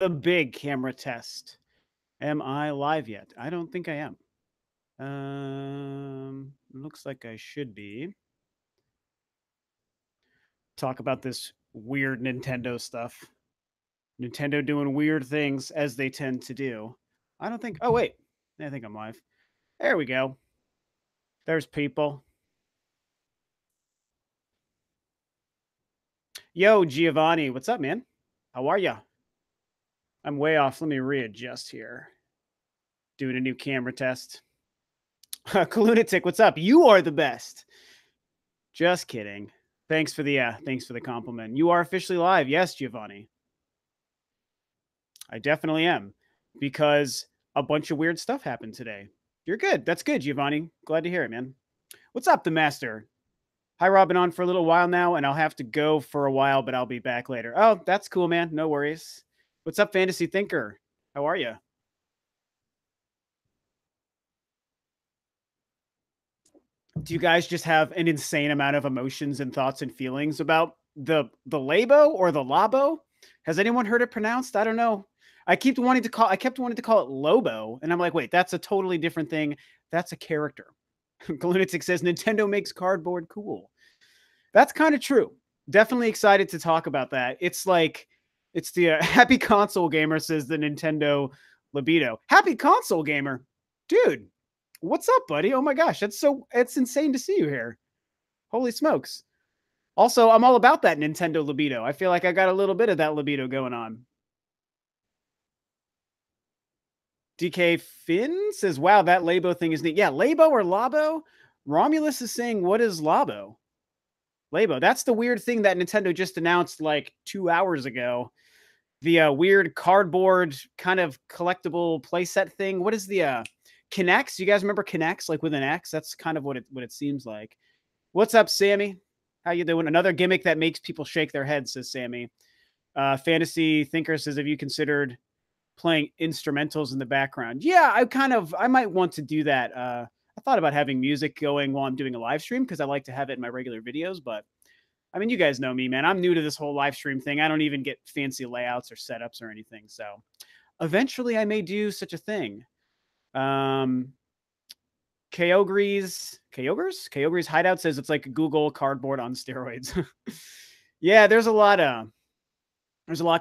The big camera test. Am I live yet? I don't think I am. Looks like I should be. Talk about this weird Nintendo stuff. Nintendo doing weird things as they tend to do. I don't think. Oh, wait. I think I'm live. There we go. There's people. Yo, Giovanni. What's up, man? How are ya? I'm way off. Let me readjust here. Doing a new camera test. Kalunatic, what's up? You are the best. Just kidding. Thanks for the compliment. You are officially live. Yes, Giovanni. I definitely am, because a bunch of weird stuff happened today. You're good. That's good, Giovanni. Glad to hear it, man. What's up, the master? Hi, Rob. Been on for a little while now, and I'll have to go for a while, but I'll be back later. Oh, that's cool, man. No worries. What's up, Fantasy Thinker? How are you? Do you guys just have an insane amount of emotions and thoughts and feelings about the Labo or the Labo? Has anyone heard it pronounced? I don't know. I kept wanting to call it Lobo, and I'm like, wait, that's a totally different thing. That's a character. Lunatic says Nintendo makes cardboard cool. That's kind of true. Definitely excited to talk about that. It's like it's the Happy Console Gamer says the Nintendo libido. Happy Console Gamer, dude. What's up, buddy? Oh my gosh, it's insane to see you here. Holy smokes. Also, I'm all about that Nintendo libido. I feel like I got a little bit of that libido going on. DK Finn says, wow, that Labo thing is neat. Yeah, Labo or Labo? Romulus is saying, what is Labo? Labo. That's the weird thing that Nintendo just announced like 2 hours ago. The weird cardboard kind of collectible playset thing. What is the Kinects? You guys remember Kinects, like with an X? That's kind of what it seems like. What's up, Sammy? How you doing? Another gimmick that makes people shake their heads, says Sammy. Fantasy Thinker says, have you considered playing instrumentals in the background? Yeah, I might want to do that. I thought about having music going while I'm doing a live stream because I like to have it in my regular videos. But I mean, you guys know me, man. I'm new to this whole live stream thing. I don't even get fancy layouts or setups or anything. So eventually I may do such a thing. Kyogre's Hideout says it's like Google Cardboard on steroids. Yeah, there's a lot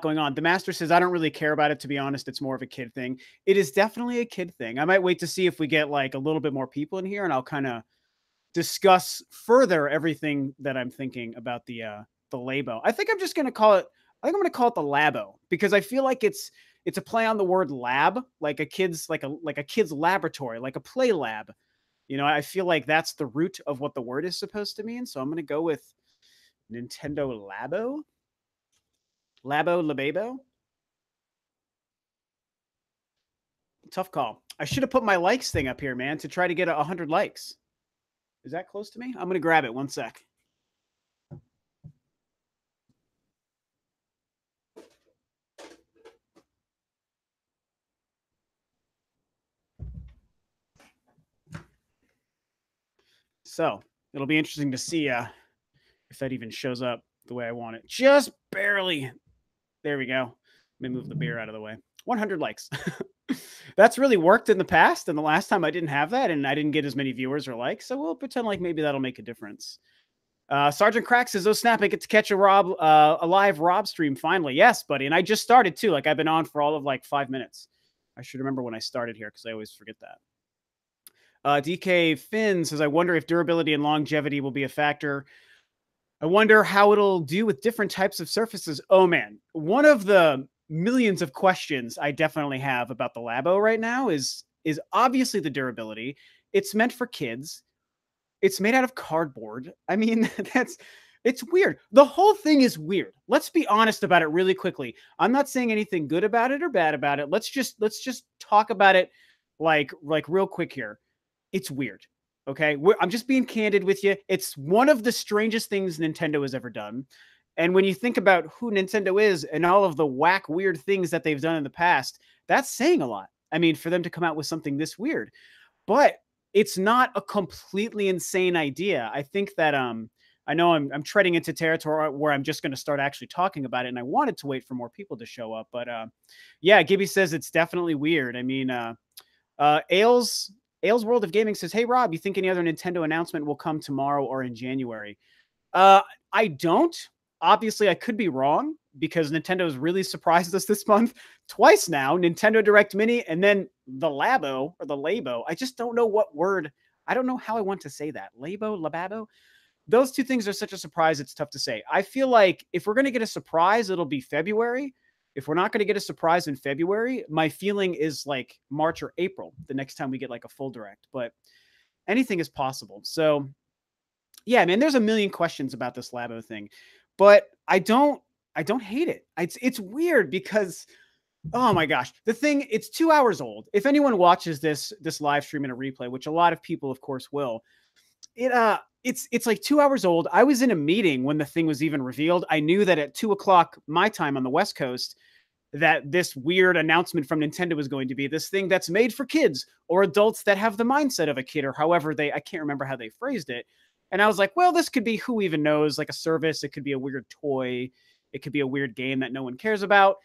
going on. The Master says, I don't really care about it, to be honest. It's more of a kid thing. It is definitely a kid thing. I might wait to see if we get like a little bit more people in here, and I'll kind of discuss further everything that I'm thinking about the Labo. I think I'm just gonna call it. I think I'm gonna call it the Labo because I feel like it's a play on the word lab, like a kid's laboratory, like a play lab. You know, I feel like that's the root of what the word is supposed to mean. So I'm gonna go with Nintendo Labo. Lababo. Tough call. I should have put my likes thing up here, man, to try to get 100 likes. Is that close to me? I'm gonna grab it. One sec. So it'll be interesting to see if that even shows up the way I want it. Just barely. There we go. Let me move the beer out of the way. 100 likes. That's really worked in the past, and the last time I didn't have that, and I didn't get as many viewers or likes, so we'll pretend like maybe that'll make a difference. Sergeant Crack says, oh snap, I get to catch a live Rob stream finally. Yes, buddy, and I just started too. Like, I've been on for all of like 5 minutes. I should remember when I started here because I always forget that. DK Finn says, I wonder if durability and longevity will be a factor. I wonder how it'll do with different types of surfaces. Oh man, one of the millions of questions I definitely have about the Labo right now is obviously the durability. It's meant for kids. It's made out of cardboard. I mean, it's weird. The whole thing is weird. Let's be honest about it really quickly. I'm not saying anything good about it or bad about it. Let's just talk about it like real quick here. It's weird. Okay, I'm just being candid with you. It's one of the strangest things Nintendo has ever done. And when you think about who Nintendo is and all of the whack, weird things that they've done in the past, that's saying a lot. I mean, for them to come out with something this weird. But it's not a completely insane idea. I think I know I'm treading into territory where I'm just going to start actually talking about it, and I wanted to wait for more people to show up, but yeah, Gibby says it's definitely weird. I mean, Ailes World of Gaming says, "Hey Rob, you think any other Nintendo announcement will come tomorrow or in January?" Uh, I don't. Obviously, I could be wrong because Nintendo's really surprised us this month twice now. Nintendo Direct Mini and then the Labo or the Labo. I just don't know what word. I don't know how I want to say that. Lababo. Those two things are such a surprise. It's tough to say. I feel like if we're going to get a surprise, it'll be February. If we're not going to get a surprise in February, my feeling is like March or April, the next time we get like a full direct, but anything is possible. So yeah, man, there's a million questions about this Labo thing, but I don't hate it. It's weird because oh my gosh, the thing it's 2 hours old. If anyone watches this live stream in a replay, which a lot of people of course will, it's like 2 hours old. I was in a meeting when the thing was even revealed. I knew that at 2 o'clock my time on the West Coast that this weird announcement from Nintendo was going to be this thing that's made for kids or adults that have the mindset of a kid, or however I can't remember how they phrased it. And I was like, well, this could be who even knows, like a service. It could be a weird toy. It could be a weird game that no one cares about.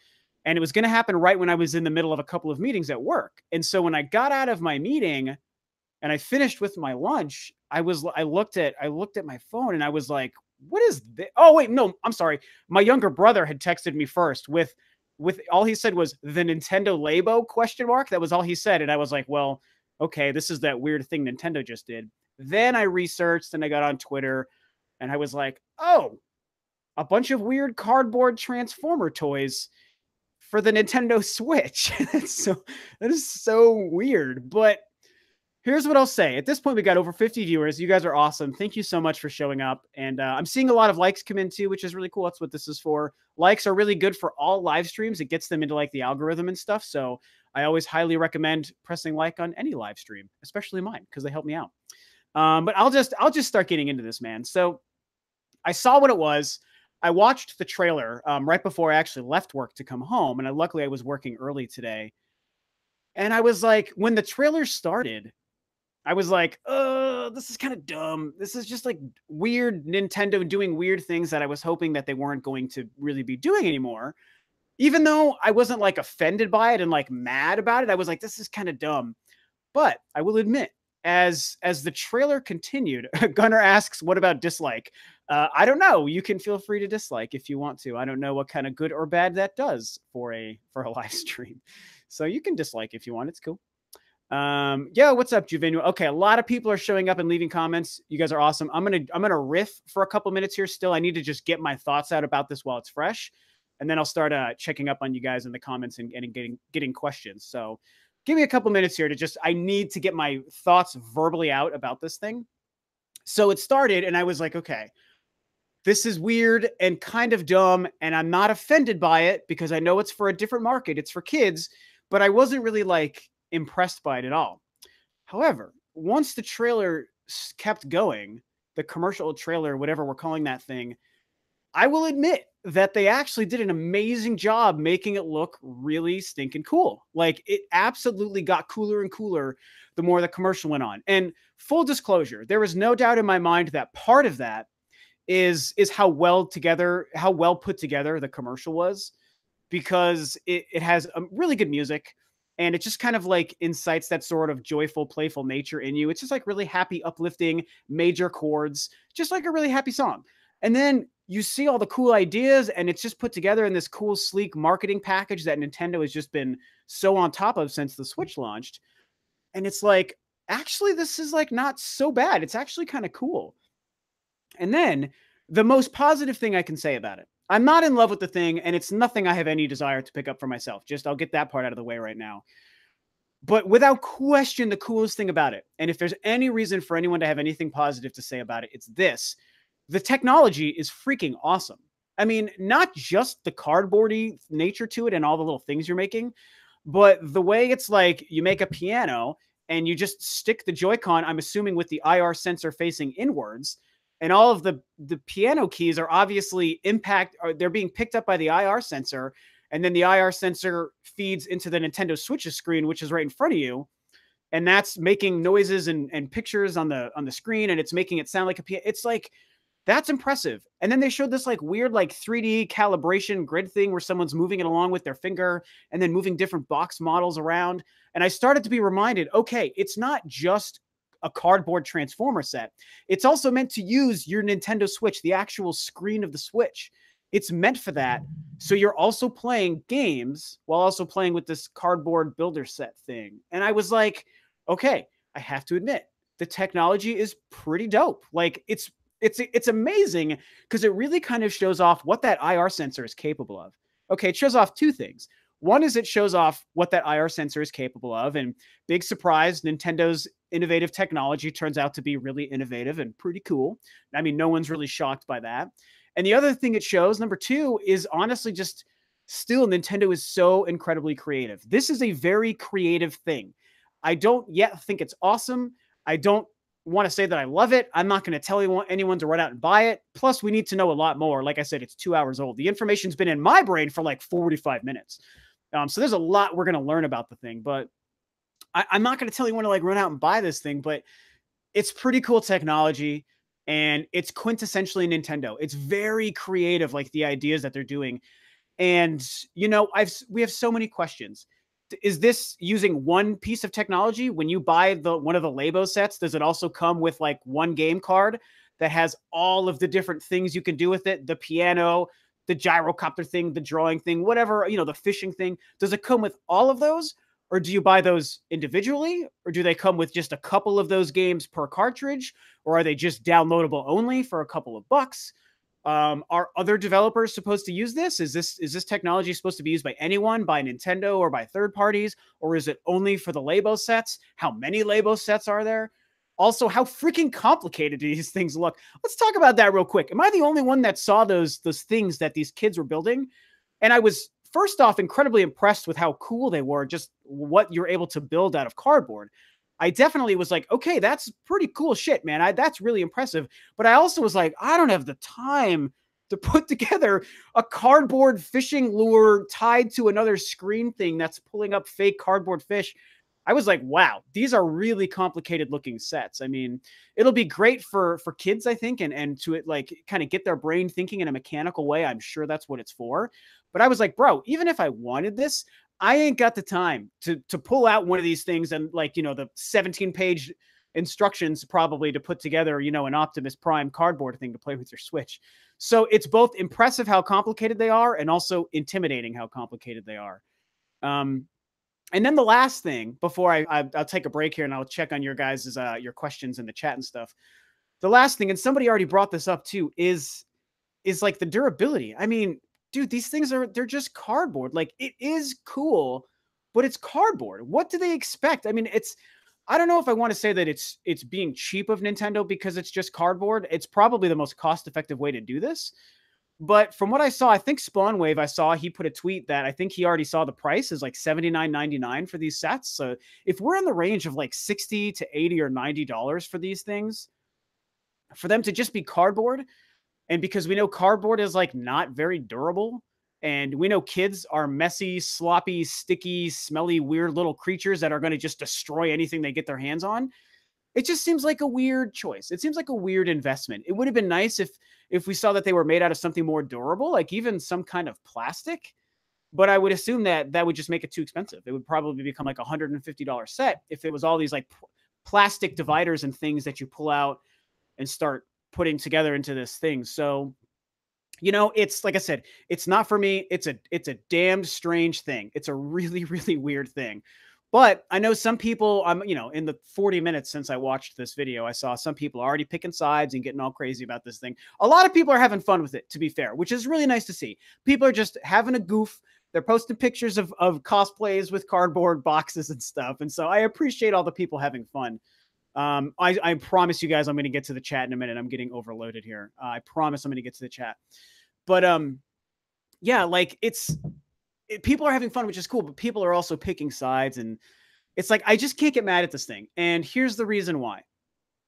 And it was going to happen right when I was in the middle of a couple of meetings at work. And so when I got out of my meeting and I finished with my lunch, I looked at my phone and I was like, what is this? Oh, wait, no, I'm sorry. My younger brother had texted me first with all he said was the Nintendo Labo question mark. That was all he said. And I was like, well, okay, this is that weird thing Nintendo just did. Then I researched and I got on Twitter and I was like, oh, a bunch of weird cardboard Transformer toys for the Nintendo Switch. That is so weird. But here's what I'll say. At this point, we got over 50 viewers. You guys are awesome. Thank you so much for showing up. And I'm seeing a lot of likes come in too, which is really cool. That's what this is for. Likes are really good for all live streams. It gets them into like the algorithm and stuff. So I always highly recommend pressing like on any live stream, especially mine, because they help me out. But I'll just start getting into this, man. So I saw what it was. I watched the trailer right before I actually left work to come home. And luckily I was working early today. And I was like, when the trailer started, I was like, this is kind of dumb. This is just like weird Nintendo doing weird things that I was hoping that they weren't going to really be doing anymore. Even though I wasn't like offended by it and like mad about it, I was like, this is kind of dumb. But I will admit, as the trailer continued, Gunnar asks, what about dislike? I don't know. You can feel free to dislike if you want to. I don't know what kind of good or bad that does for a live stream. So you can dislike if you want. It's cool. Yeah, what's up, Juvenu? Okay, a lot of people are showing up and leaving comments. You guys are awesome. I'm gonna riff for a couple minutes here still. I need to just get my thoughts out about this while it's fresh, and then I'll start checking up on you guys in the comments and getting questions. So give me a couple minutes here to I need to get my thoughts verbally out about this thing. So it started and I was like, okay, this is weird and kind of dumb, and I'm not offended by it because I know it's for a different market. It's for kids, but I wasn't really like impressed by it at all. However, once the trailer kept going, the commercial trailer, whatever we're calling that thing, I will admit that they actually did an amazing job making it look really stinking cool. Like it absolutely got cooler and cooler the more the commercial went on. And full disclosure, there was no doubt in my mind that part of that is how well put together the commercial was, because it has really good music. And it just kind of like incites that sort of joyful, playful nature in you. It's just like really happy, uplifting major chords, just like a really happy song. And then you see all the cool ideas and it's just put together in this cool, sleek marketing package that Nintendo has just been so on top of since the Switch launched. And it's like, actually, this is like not so bad. It's actually kind of cool. And then the most positive thing I can say about it, I'm not in love with the thing, and it's nothing I have any desire to pick up for myself. Just I'll get that part out of the way right now. But without question, the coolest thing about it, and if there's any reason for anyone to have anything positive to say about it, it's this. The technology is freaking awesome. I mean, not just the cardboardy nature to it and all the little things you're making, but the way it's like you make a piano and you just stick the Joy-Con, I'm assuming with the IR sensor facing inwards, and all of the piano keys are obviously they're being picked up by the IR sensor, and then the IR sensor feeds into the Nintendo Switch's screen, which is right in front of you, and that's making noises and pictures on the screen, and it's making it sound like a piano. It's like That's impressive. And then they showed this like weird like 3D calibration grid thing where someone's moving it along with their finger and then moving different box models around. And I started to be reminded, okay, it's not just a cardboard transformer set. It's also meant to use your Nintendo Switch, the actual screen of the Switch. It's meant for that. So you're also playing games while also playing with this cardboard builder set thing. And I was like, okay, I have to admit, the technology is pretty dope. Like it's amazing because it really kind of shows off what that IR sensor is capable of. Okay, it shows off two things. One is it shows off what that IR sensor is capable of, and big surprise, Nintendo's innovative technology turns out to be really innovative and pretty cool. I mean, no one's really shocked by that. And the other thing it shows, number two, is honestly just still Nintendo is so incredibly creative. This is a very creative thing. I don't yet think it's awesome. I don't want to say that I love it. I'm not going to tell anyone to run out and buy it. Plus, we need to know a lot more. Like I said, it's 2 hours old. The information's been in my brain for like 45 minutes. So there's a lot we're going to learn about the thing, but I'm not going to tell anyone to like run out and buy this thing, but it's pretty cool technology and it's quintessentially Nintendo. It's very creative, like the ideas that they're doing. And, you know, we have so many questions. Is this using one piece of technology? When you buy one of the Labo sets, does it also come with like one game card that has all of the different things you can do with it? The piano, the gyrocopter thing, the drawing thing, whatever, you know, the fishing thing. Does it come with all of those? Or do you buy those individually? Or do they come with just a couple of those games per cartridge? Or are they just downloadable only for a couple of bucks? Are other developers supposed to use this? Is this technology supposed to be used by anyone, by Nintendo or by third parties? Or is it only for the Labo sets? How many Labo sets are there? Also, how freaking complicated do these things look? Let's talk about that real quick. Am I the only one that saw those things that these kids were building? And I was, first off, incredibly impressed with how cool they were, just what you're able to build out of cardboard. I definitely was like, okay, that's pretty cool shit, man. That's really impressive. But I also was like, I don't have the time to put together a cardboard fishing lure tied to another screen thing that's pulling up fake cardboard fish. I was like, wow, these are really complicated looking sets. I mean, it'll be great for kids, I think, and to like kind of get their brain thinking in a mechanical way. I'm sure that's what it's for. But I was like, bro, even if I wanted this, I ain't got the time to pull out one of these things and like, you know, the 17-page instructions probably to put together, you know, an Optimus Prime cardboard thing to play with your Switch. So it's both impressive how complicated they are and also intimidating how complicated they are. And then the last thing before I'll take a break here and I'll check on your guys' your questions in the chat and stuff. The last thing, and somebody already brought this up too, is like the durability. I mean, dude, these things they're just cardboard. Like it is cool, but it's cardboard. What do they expect? I mean, I don't know if I want to say that it's being cheap of Nintendo because it's just cardboard. It's probably the most cost-effective way to do this. But from what I saw, I think Spawnwave, he put a tweet that I think he already saw the price is like $79.99 for these sets. So if we're in the range of like $60 to $80 or $90 for these things, for them to just be cardboard, and because we know cardboard is like not very durable, and we know kids are messy, sloppy, sticky, smelly, weird little creatures that are going to just destroy anything they get their hands on. It just seems like a weird choice. It seems like a weird investment. It would have been nice if we saw that they were made out of something more durable, like even some kind of plastic. But I would assume that that would just make it too expensive. It would probably become like a $150 set if it was all these like plastic dividers and things that you pull out and start putting together into this thing. So, you know, it's like I said, it's not for me. It's a damned strange thing. It's a really, really weird thing. But I know some people, you know, in the 40 minutes since I watched this video, I saw some people already picking sides and getting all crazy about this thing. A lot of people are having fun with it, to be fair, which is really nice to see. People are just having a goof. They're posting pictures of cosplays with cardboard boxes and stuff. And so I appreciate all the people having fun. I promise you guys I'm going to get to the chat in a minute. I'm getting overloaded here. I promise I'm going to get to the chat. But yeah, like people are having fun, which is cool, but people are also picking sides. And it's like, I just can't get mad at this thing. And here's the reason why.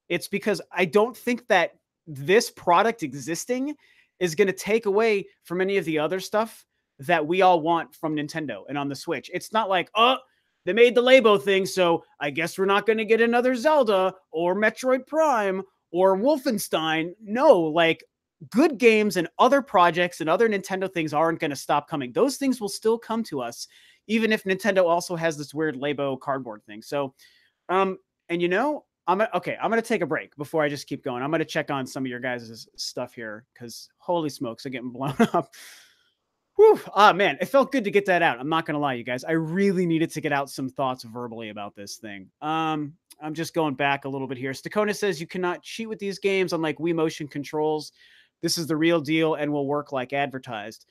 It's because I don't think that this product existing is going to take away from any of the other stuff that we all want from Nintendo and on the Switch. It's not like, oh, they made the Labo thing, so I guess we're not going to get another Zelda or Metroid Prime or Wolfenstein. No, like good games and other projects and other Nintendo things aren't going to stop coming. Those things will still come to us, even if Nintendo also has this weird Labo cardboard thing. So, and you know, okay. I'm gonna take a break before I just keep going. I'm gonna check on some of your guys' stuff here because holy smokes, I'm getting blown up. Whew. Ah, man, it felt good to get that out. I'm not gonna lie, you guys. I really needed to get out some thoughts verbally about this thing. I'm just going back a little bit here. Stakona says you cannot cheat with these games, unlike Wii Motion controls. This is the real deal and will work like advertised.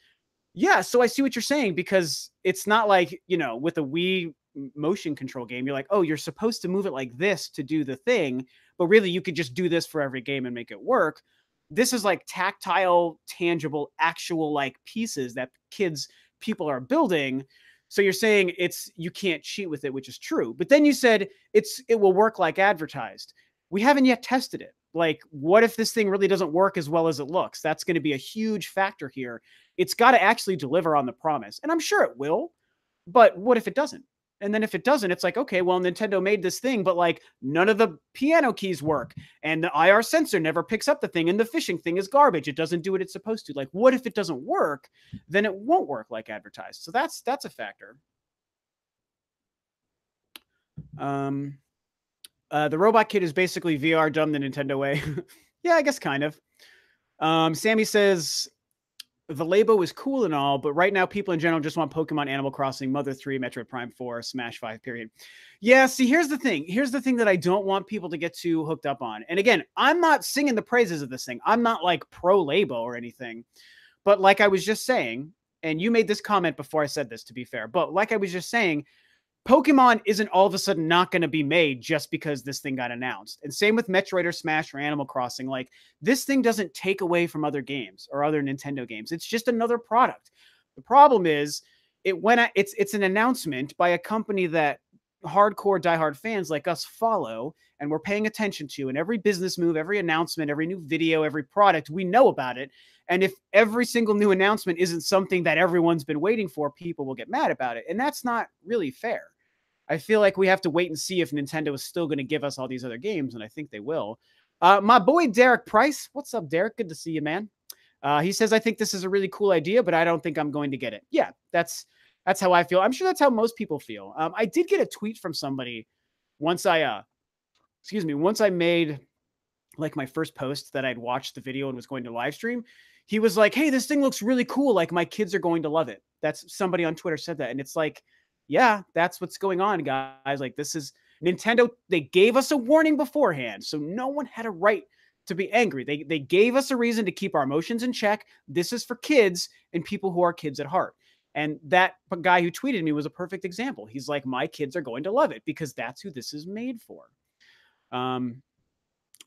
Yeah, so I see what you're saying because it's not like, you know, with a Wii motion control game, you're like, oh, you're supposed to move it like this to do the thing, but really you could just do this for every game and make it work. This is like tactile, tangible, actual like pieces that people are building. So you're saying it's you can't cheat with it, which is true. But then you said it will work like advertised. We haven't yet tested it. Like, what if this thing really doesn't work as well as it looks? That's going to be a huge factor here. It's got to actually deliver on the promise. And I'm sure it will. But what if it doesn't? And then if it doesn't, it's like, okay, well, Nintendo made this thing, but like none of the piano keys work. And the IR sensor never picks up the thing. And the fishing thing is garbage. It doesn't do what it's supposed to. Like, what if it doesn't work? Then it won't work like advertised. So that's a factor. The Robot Kid is basically VR dumb the Nintendo way. Yeah, I guess kind of. Sammy says, the Labo is cool and all, but right now people in general just want Pokemon, Animal Crossing, Mother 3, Metroid Prime 4, Smash 5, period. Yeah, see, here's the thing. Here's the thing that I don't want people to get too hooked up on. And again, I'm not singing the praises of this thing. I'm not like pro Labo or anything. But like I was just saying, and you made this comment before I said this, to be fair, but like I was just saying, Pokemon isn't all of a sudden not going to be made just because this thing got announced. And same with Metroid or Smash or Animal Crossing. Like, this thing doesn't take away from other games or other Nintendo games. It's just another product. The problem is it's an announcement by a company that hardcore diehard fans like us follow and we're paying attention to, and every business move, every announcement, every new video, every product, we know about it. And if every single new announcement isn't something that everyone's been waiting for, people will get mad about it. And that's not really fair. I feel like we have to wait and see if Nintendo is still going to give us all these other games, and I think they will. My boy Derek Price, what's up, Derek? Good to see you, man. He says, I think this is a really cool idea, but I don't think I'm going to get it. Yeah, that's how I feel. I'm sure that's how most people feel. I did get a tweet from somebody once once I made like my first post that I'd watched the video and was going to live stream. He was like, hey, this thing looks really cool. Like, my kids are going to love it. That's somebody on Twitter said that. And it's like, yeah, that's what's going on, guys. Like, this is Nintendo. They gave us a warning beforehand, so no one had a right to be angry. They gave us a reason to keep our emotions in check. This is for kids and people who are kids at heart. And that guy who tweeted me was a perfect example. He's like, my kids are going to love it because that's who this is made for.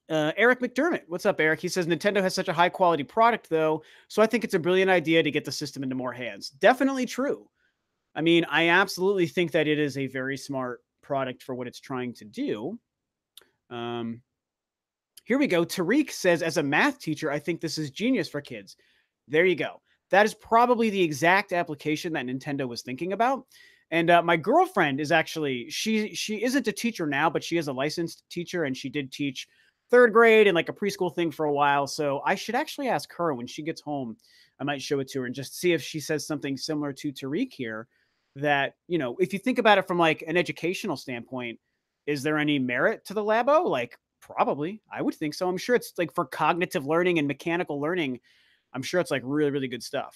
Eric McDermott. What's up, Eric? He says, Nintendo has such a high quality product, though, so I think it's a brilliant idea to get the system into more hands. Definitely true. I mean, I absolutely think that it is a very smart product for what it's trying to do. Here we go. Tariq says, as a math teacher, I think this is genius for kids. There you go. That is probably the exact application that Nintendo was thinking about. And my girlfriend is actually, she isn't a teacher now, but she is a licensed teacher, and she did teach third grade and like a preschool thing for a while. So I should actually ask her when she gets home. I might show it to her and just see if she says something similar to Tariq here. That, you know, if you think about it from like an educational standpoint, is there any merit to the Labo? Like, probably. I would think so. I'm sure it's like for cognitive learning and mechanical learning. I'm sure it's like really, really good stuff.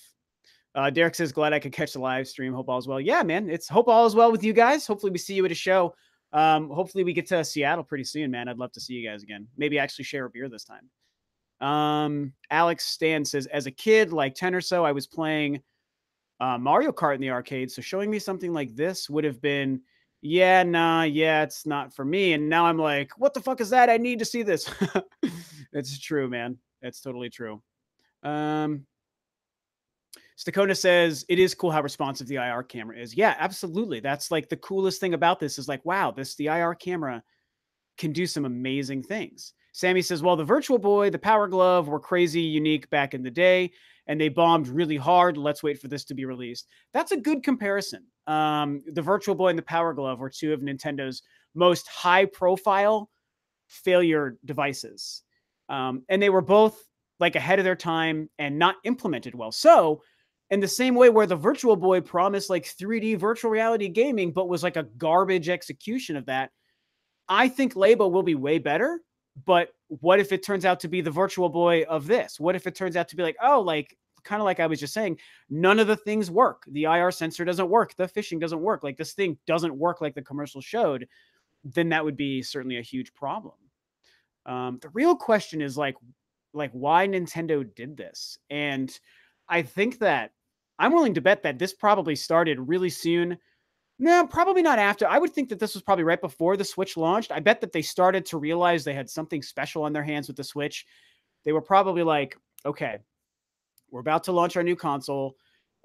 Derek says, glad I could catch the live stream. Hope all is well. Yeah, man. It's hope all is well with you guys. Hopefully we see you at a show. Hopefully we get to Seattle pretty soon, man. I'd love to see you guys again. Maybe actually share a beer this time. Alex Stan says, as a kid, like 10 or so, I was playing Mario Kart in the arcade. So showing me something like this would have been, yeah, nah, yeah, it's not for me. And now I'm like, what the fuck is that? I need to see this. It's true, man. It's totally true. Stakona says, it is cool how responsive the IR camera is. Yeah, absolutely. That's like the coolest thing about this is like, wow, the IR camera can do some amazing things. Sammy says, well, the Virtual Boy, the Power Glove were crazy unique back in the day, and they bombed really hard. Let's wait for this to be released. That's a good comparison. The Virtual Boy and the Power Glove were two of Nintendo's most high-profile failure devices. And they were both like ahead of their time and not implemented well. So, in the same way where the Virtual Boy promised like 3D virtual reality gaming, but was like a garbage execution of that, I think Labo will be way better. But what if it turns out to be the Virtual Boy of this? What if it turns out to be like, oh, like kind of like I was just saying, none of the things work. The IR sensor doesn't work. The fishing doesn't work. Like this thing doesn't work like the commercial showed. Then that would be certainly a huge problem. The real question is like why Nintendo did this. And I think that I'm willing to bet that this probably started really soon. No, probably not after. I would think that this was probably right before the Switch launched. I bet that they started to realize they had something special on their hands with the Switch. They were probably like, okay, we're about to launch our new console.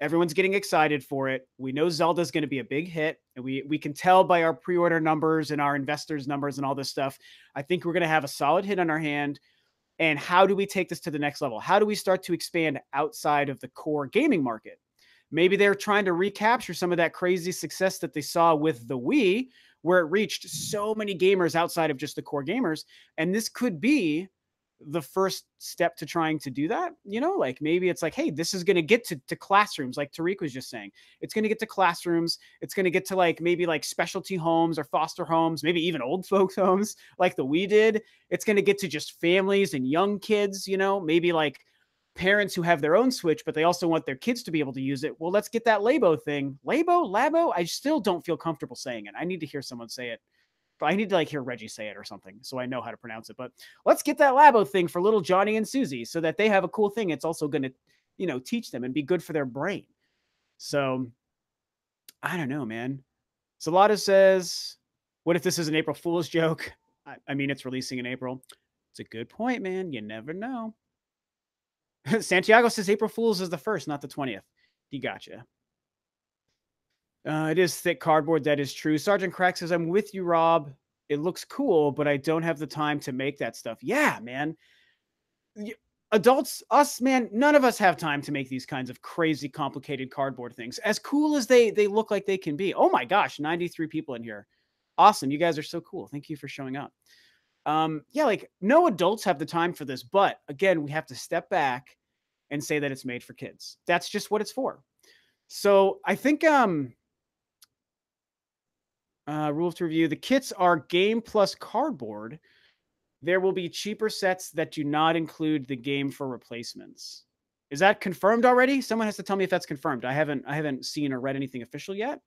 Everyone's getting excited for it. We know Zelda's going to be a big hit, and we can tell by our pre-order numbers and our investors' numbers and all this stuff. I think we're going to have a solid hit on our hand. And how do we take this to the next level? How do we start to expand outside of the core gaming market? Maybe they're trying to recapture some of that crazy success that they saw with the Wii, where it reached so many gamers outside of just the core gamers. And this could be the first step to trying to do that. You know, like maybe it's like, hey, this is going to get to classrooms, like Tariq was just saying. It's going to get to classrooms. It's going to get to like maybe like specialty homes or foster homes, maybe even old folks' homes like the Wii did. It's going to get to just families and young kids, you know, maybe like parents who have their own Switch, but they also want their kids to be able to use it. Well, let's get that Labo thing. Labo? I still don't feel comfortable saying it. I need to hear someone say it. But I need to like hear Reggie say it or something so I know how to pronounce it. But let's get that Labo thing for little Johnny and Susie so that they have a cool thing. It's also going to, you know, teach them and be good for their brain. So I don't know, man. Salada says, what if this is an April Fool's joke? I mean, it's releasing in April. It's a good point, man. You never know. Santiago says April Fool's is the 1st, not the 20th. He gotcha. It is thick cardboard. That is true. Sergeant Crack says, I'm with you, Rob. It looks cool, but I don't have the time to make that stuff. Yeah, man. Adults, us, man, none of us have time to make these kinds of crazy, complicated cardboard things. As cool as they look like they can be. Oh my gosh, 93 people in here. Awesome. You guys are so cool. Thank you for showing up. Yeah, like no adults have the time for this, but again, we have to step back and say that it's made for kids. That's just what it's for. So I think rules to review. The kits are game plus cardboard. There will be cheaper sets that do not include the game for replacements. Is that confirmed already? Someone has to tell me if that's confirmed. I haven't seen or read anything official yet,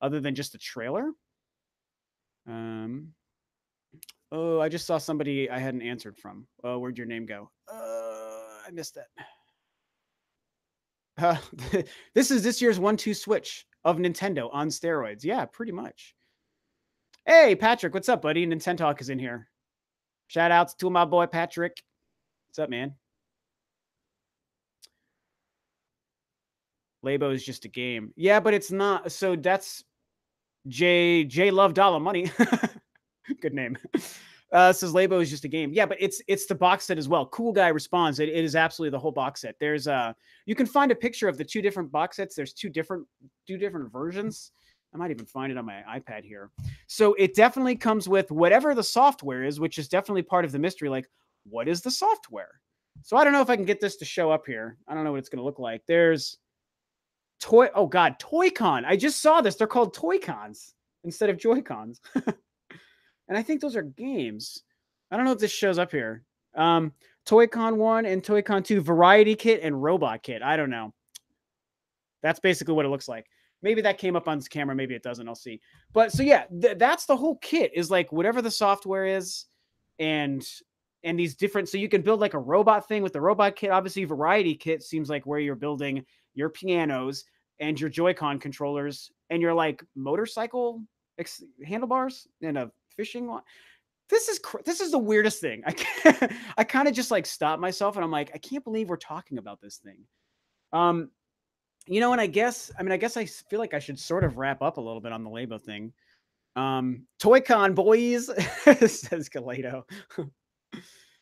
other than just a trailer. Oh, I just saw somebody I hadn't answered from. Oh, where'd your name go? I missed that. This is this year's 1-2 switch of Nintendo on steroids. Yeah, pretty much. Hey, Patrick, what's up, buddy? Nintendo Talk is in here. Shout outs to my boy, Patrick. What's up, man? Labo is just a game. Yeah, but it's not. So that's J Love Dollar Money. Good name. Says Labo is just a game. Yeah, but it's the box set as well. Cool Guy responds. It is absolutely the whole box set. There's you can find a picture of the two different box sets. There's two different versions. I might even find it on my iPad here. So it definitely comes with whatever the software is, which is definitely part of the mystery. Like, what is the software? So I don't know if I can get this to show up here. I don't know what it's going to look like. There's oh God, Toy-Con. I just saw this. They're called Toy-Cons instead of Joy-Cons. And I think those are games. I don't know if this shows up here. Toy-Con 1 and Toy-Con 2, Variety Kit and Robot Kit. I don't know. That's basically what it looks like. Maybe that came up on this camera. Maybe it doesn't. I'll see. But so yeah, that's the whole kit is like whatever the software is and these different, so you can build like a robot thing with the robot kit. Obviously, Variety Kit seems like where you're building your pianos and your Joy-Con controllers and your like motorcycle handlebars and a fishing line. This is the weirdest thing. I kind of just like stop myself and I'm like, I can't believe we're talking about this thing. You know, and I guess I feel like I should sort of wrap up a little bit on the Labo thing. Toy-Con boys, says Galeto.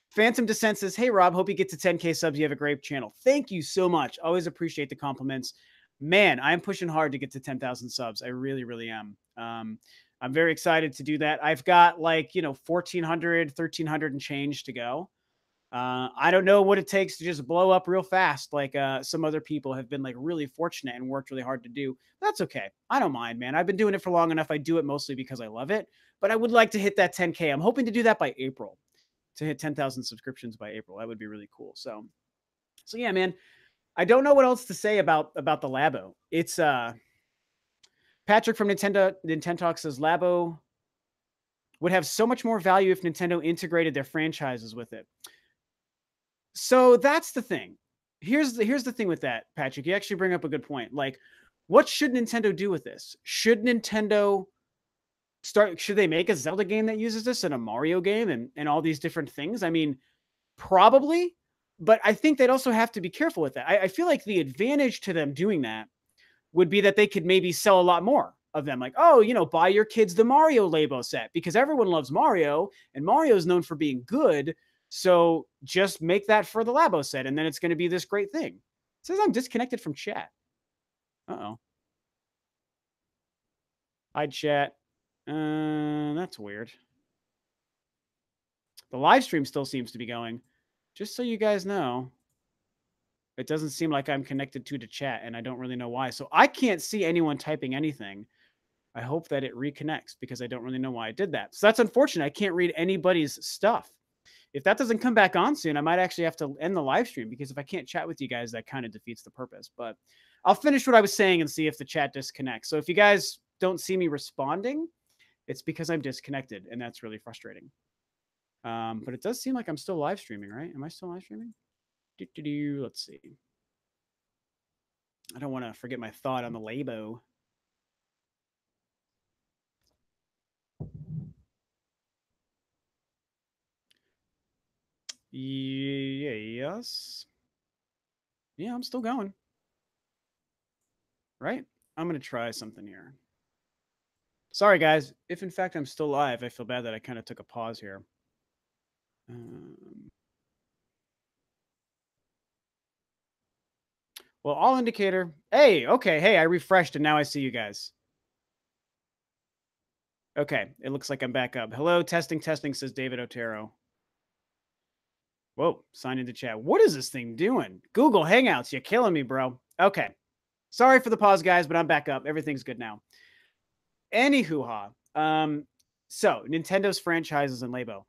Phantom Descent says, hey, Rob, hope you get to 10K subs. You have a great channel. Thank you so much. Always appreciate the compliments. Man, I'm pushing hard to get to 10,000 subs. I really, really am. I'm very excited to do that. I've got like, 1,400, 1,300 and change to go. I don't know what it takes to just blow up real fast, like some other people have been like really fortunate and worked really hard to do. That's okay. I don't mind, man. I've been doing it for long enough. I do it mostly because I love it, but I would like to hit that 10K. I'm hoping to do that by April, to hit 10,000 subscriptions by April. That would be really cool. So yeah, man. I don't know what else to say about the Labo. It's Patrick from Nintendo Talk says Labo would have so much more value if Nintendo integrated their franchises with it. So that's the thing. Here's the thing with that, Patrick. You actually bring up a good point. Like, what should Nintendo do with this? Should Nintendo should they make a Zelda game that uses this and a Mario game and all these different things? I mean, probably, but I think they'd also have to be careful with that. I feel like the advantage to them doing that would be that they could maybe sell a lot more of them. Like, oh, buy your kids the Mario Labo set because everyone loves Mario and Mario is known for being good. So just make that for the Labo set and then it's going to be this great thing. It says I'm disconnected from chat. Uh-oh. Hi, chat. That's weird. The live stream still seems to be going. Just so you guys know, it doesn't seem like I'm connected to the chat, and I don't really know why. So I can't see anyone typing anything. I hope that it reconnects because I don't really know why I did that. So that's unfortunate. I can't read anybody's stuff. If that doesn't come back on soon, I might actually have to end the live stream because if I can't chat with you guys, that kind of defeats the purpose. But I'll finish what I was saying and see if the chat disconnects. So if you guys don't see me responding, it's because I'm disconnected, and that's really frustrating. But it does seem like I'm still live streaming, right? Am I still live streaming? Let's see. I don't want to forget my thought on the Labo. Yes. Yeah, I'm still going. Right? I'm going to try something here. Sorry, guys. If in fact I'm still live, I feel bad that I kind of took a pause here. Well, all indicator. Hey, okay. Hey, I refreshed and now I see you guys. Okay, it looks like I'm back up. Hello, testing, says David Otero. Whoa, sign into chat. What is this thing doing? Google Hangouts, you're killing me, bro. Okay. Sorry for the pause, guys, but I'm back up. Everything's good now. Anywho-ha. So Nintendo's franchises and Labo.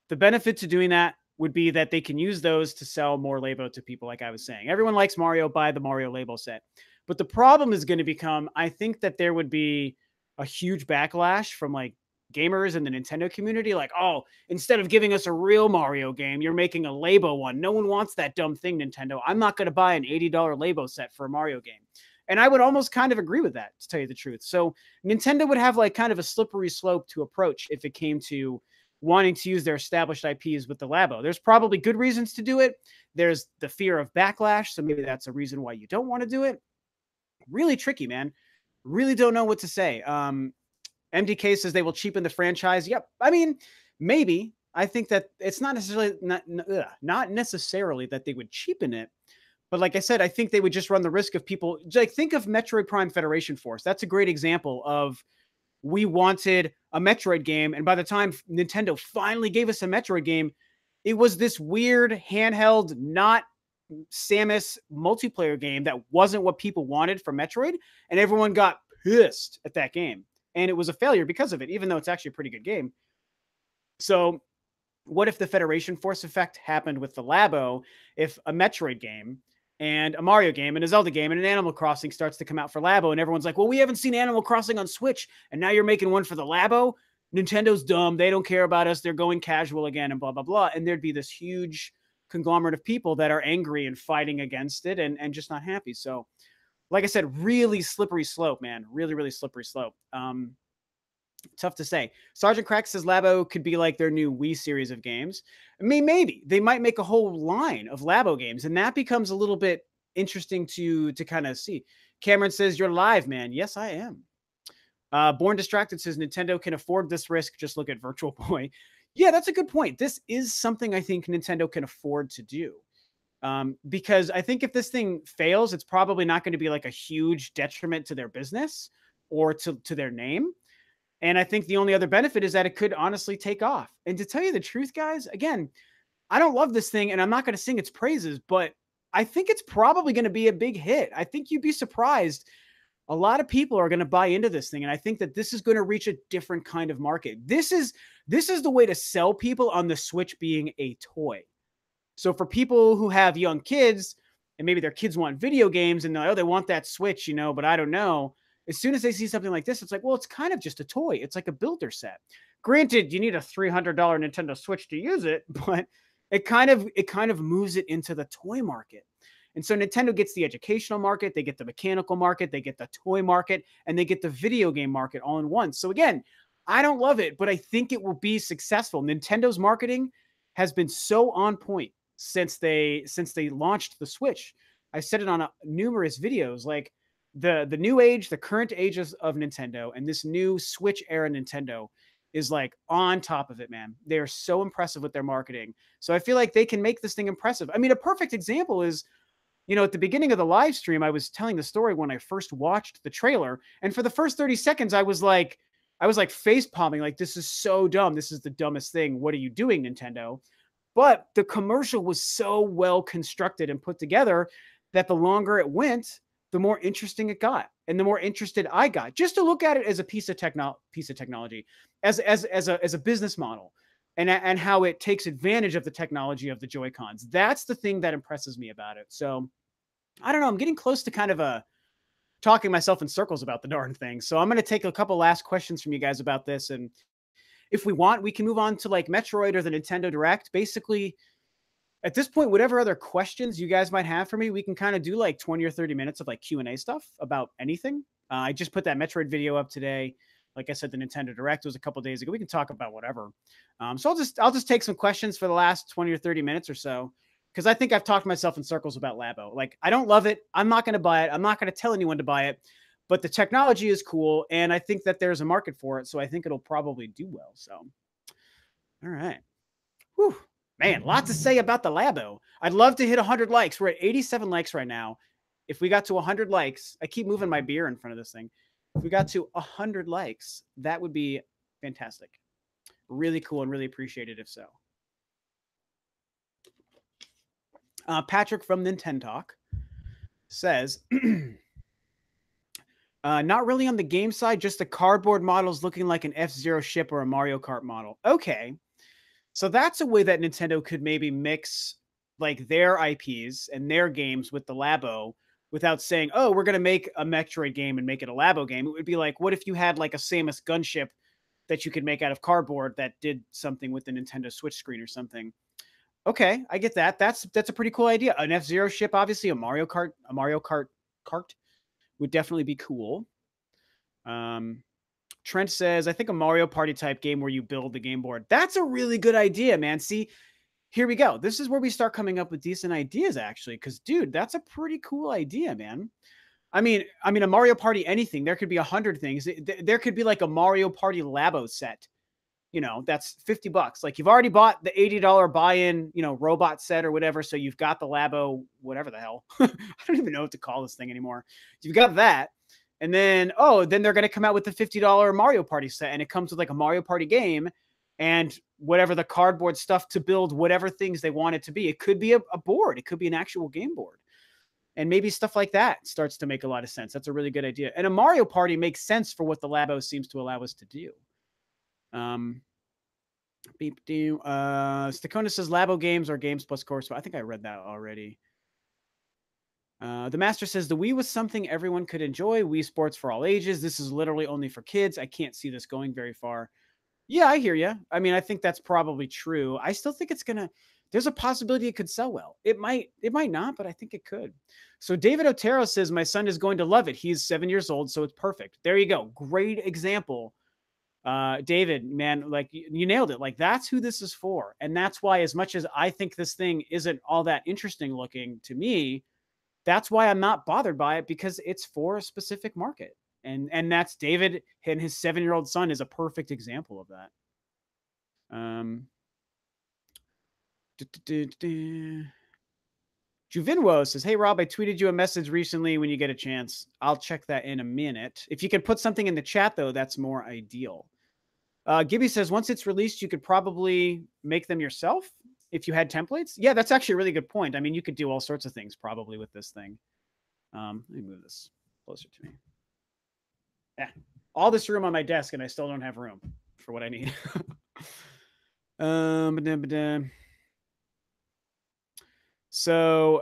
The benefit to doing that would be that they can use those to sell more Labo to people, like I was saying. Everyone likes Mario, buy the Mario Labo set. But the problem is going to become, I think that there would be a huge backlash from like gamers in the Nintendo community. Like, oh, instead of giving us a real Mario game, you're making a Labo one. No one wants that dumb thing, Nintendo. I'm not going to buy an $80 Labo set for a Mario game. And I would almost kind of agree with that, to tell you the truth. So Nintendo would have like kind of a slippery slope to approach if it came to wanting to use their established IPs with the Labo. There's probably good reasons to do it. There's the fear of backlash. So maybe that's a reason why you don't want to do it. Really tricky, man. Really don't know what to say. MDK says they will cheapen the franchise. Yep. I mean, maybe. I think that it's not necessarily that they would cheapen it. But like I said, I think they would just run the risk of people like think of Metroid Prime Federation Force. That's a great example of we wanted a Metroid game. And by the time Nintendo finally gave us a Metroid game, it was this weird handheld, not Samus multiplayer game that wasn't what people wanted from Metroid. And everyone got pissed at that game. And it was a failure because of it, even though it's actually a pretty good game. So what if the Federation Force effect happened with the Labo? If a Metroid game and a Mario game and a Zelda game and an Animal Crossing starts to come out for Labo, and everyone's like, well, we haven't seen Animal Crossing on Switch, and now you're making one for the Labo? Nintendo's dumb. They don't care about us. They're going casual again and blah, blah, blah. And there'd be this huge conglomerate of people that are angry and fighting against it and just not happy. So, like I said, really slippery slope, man. Really, really slippery slope. Tough to say. Sergeant Crack says Labo could be like their new Wii series of games. I mean, maybe they might make a whole line of Labo games, and that becomes a little bit interesting to kind of see. Cameron says you're live, man. Yes, I am. Born Distracted says Nintendo can afford this risk. Just look at Virtual Boy. Yeah, that's a good point. This is something I think Nintendo can afford to do. Because I think if this thing fails, it's probably not going to be like a huge detriment to their business or to their name. And I think the only other benefit is that it could honestly take off. And to tell you the truth, guys, again, I don't love this thing, and I'm not going to sing its praises, but I think it's probably going to be a big hit. I think you'd be surprised. A lot of people are going to buy into this thing, and I think that this is going to reach a different kind of market. This is the way to sell people on the Switch being a toy. So for people who have young kids and maybe their kids want video games and they want that Switch, but I don't know. As soon as they see something like this, it's like, well, it's kind of just a toy. It's like a builder set. Granted, you need a $300 Nintendo Switch to use it, but it kind of moves it into the toy market. And so Nintendo gets the educational market, they get the mechanical market, they get the toy market, and they get the video game market all in one. So again, I don't love it, but I think it will be successful. Nintendo's marketing has been so on point since they launched the Switch. I said it on numerous videos, like the new age, the current ages of Nintendo, and this new Switch era Nintendo is like on top of it, man. They are so impressive with their marketing. So I feel like they can make this thing impressive. I mean, a perfect example is, at the beginning of the live stream, I was telling the story when I first watched the trailer, and for the first 30 seconds, I was like face palming, like, this is so dumb. This is the dumbest thing. What are you doing, Nintendo? But the commercial was so well constructed and put together that the longer it went, the more interesting it got, and the more interested I got, just to look at it as a piece of technology, as a business model, and how it takes advantage of the technology of the Joy-Cons. That's the thing that impresses me about it. So I don't know. I'm getting close to kind of talking myself in circles about the darn thing. So I'm going to take a couple last questions from you guys about this, and if we want, we can move on to like Metroid or the Nintendo Direct. Basically, at this point, whatever other questions you guys might have for me, we can kind of do like 20 or 30 minutes of like Q&A stuff about anything. I just put that Metroid video up today. Like I said, the Nintendo Direct was a couple days ago. We can talk about whatever. So I'll just take some questions for the last 20 or 30 minutes or so, because I think I've talked myself in circles about Labo. Like, I don't love it. I'm not going to buy it. I'm not going to tell anyone to buy it. But the technology is cool, and I think that there's a market for it, so I think it'll probably do well. So, all right. Whew. Man, lots to say about the Labo. I'd love to hit 100 likes. We're at 87 likes right now. If we got to 100 likes, I keep moving my beer in front of this thing. If we got to 100 likes, that would be fantastic. Really cool and really appreciated if so. Patrick from Nintendo Talk says... not really on the game side, just the cardboard models looking like an F-Zero ship or a Mario Kart model. Okay. So that's a way that Nintendo could maybe mix like their IPs and their games with the Labo without saying, oh, we're going to make a Metroid game and make it a Labo game. It would be like, what if you had like a Samus gunship that you could make out of cardboard that did something with the Nintendo Switch screen or something? Okay, I get that. That's a pretty cool idea. An F-Zero ship, obviously, a Mario Kart would definitely be cool. Trent says, I think a Mario Party type game where you build the game board. That's a really good idea, man. See, here we go. This is where we start coming up with decent ideas, actually. Because, dude, that's a pretty cool idea, man. I mean, a Mario Party anything. There could be 100 things. There could be like a Mario Party Labo set. That's $50. Like, you've already bought the $80 buy-in, robot set or whatever. So you've got the Labo, whatever the hell. I don't even know what to call this thing anymore. You've got that. And then, then they're going to come out with the $50 Mario Party set. And it comes with like a Mario Party game and whatever the cardboard stuff to build whatever things they want it to be. It could be a board. It could be an actual game board. And maybe stuff like that starts to make a lot of sense. That's a really good idea. And a Mario Party makes sense for what the Labo seems to allow us to do. Stakona says Labo games or games plus course. I think I read that already. The Master says the Wii was something everyone could enjoy. Wii Sports for all ages. This is literally only for kids. I can't see this going very far. Yeah, I hear you. I mean, I think that's probably true. I still think there's a possibility it could sell well. It might not, but I think it could. So David Otero says, my son is going to love it. He's 7 years old, so it's perfect. There you go. Great example. David, man, like you nailed it. Like, that's who this is for. And that's why, as much as I think this thing isn't all that interesting looking to me, that's why I'm not bothered by it, because it's for a specific market. And that's David, and his 7-year-old son is a perfect example of that. Juvinwo says, hey, Rob, I tweeted you a message recently when you get a chance. I'll check that in a minute. If you could put something in the chat, though, that's more ideal. Gibby says, once it's released, you could probably make them yourself. if you had templates? Yeah, that's actually a really good point. I mean, you could do all sorts of things probably with this thing. Let me move this closer to me. Yeah, all this room on my desk, and I still don't have room for what I need. So,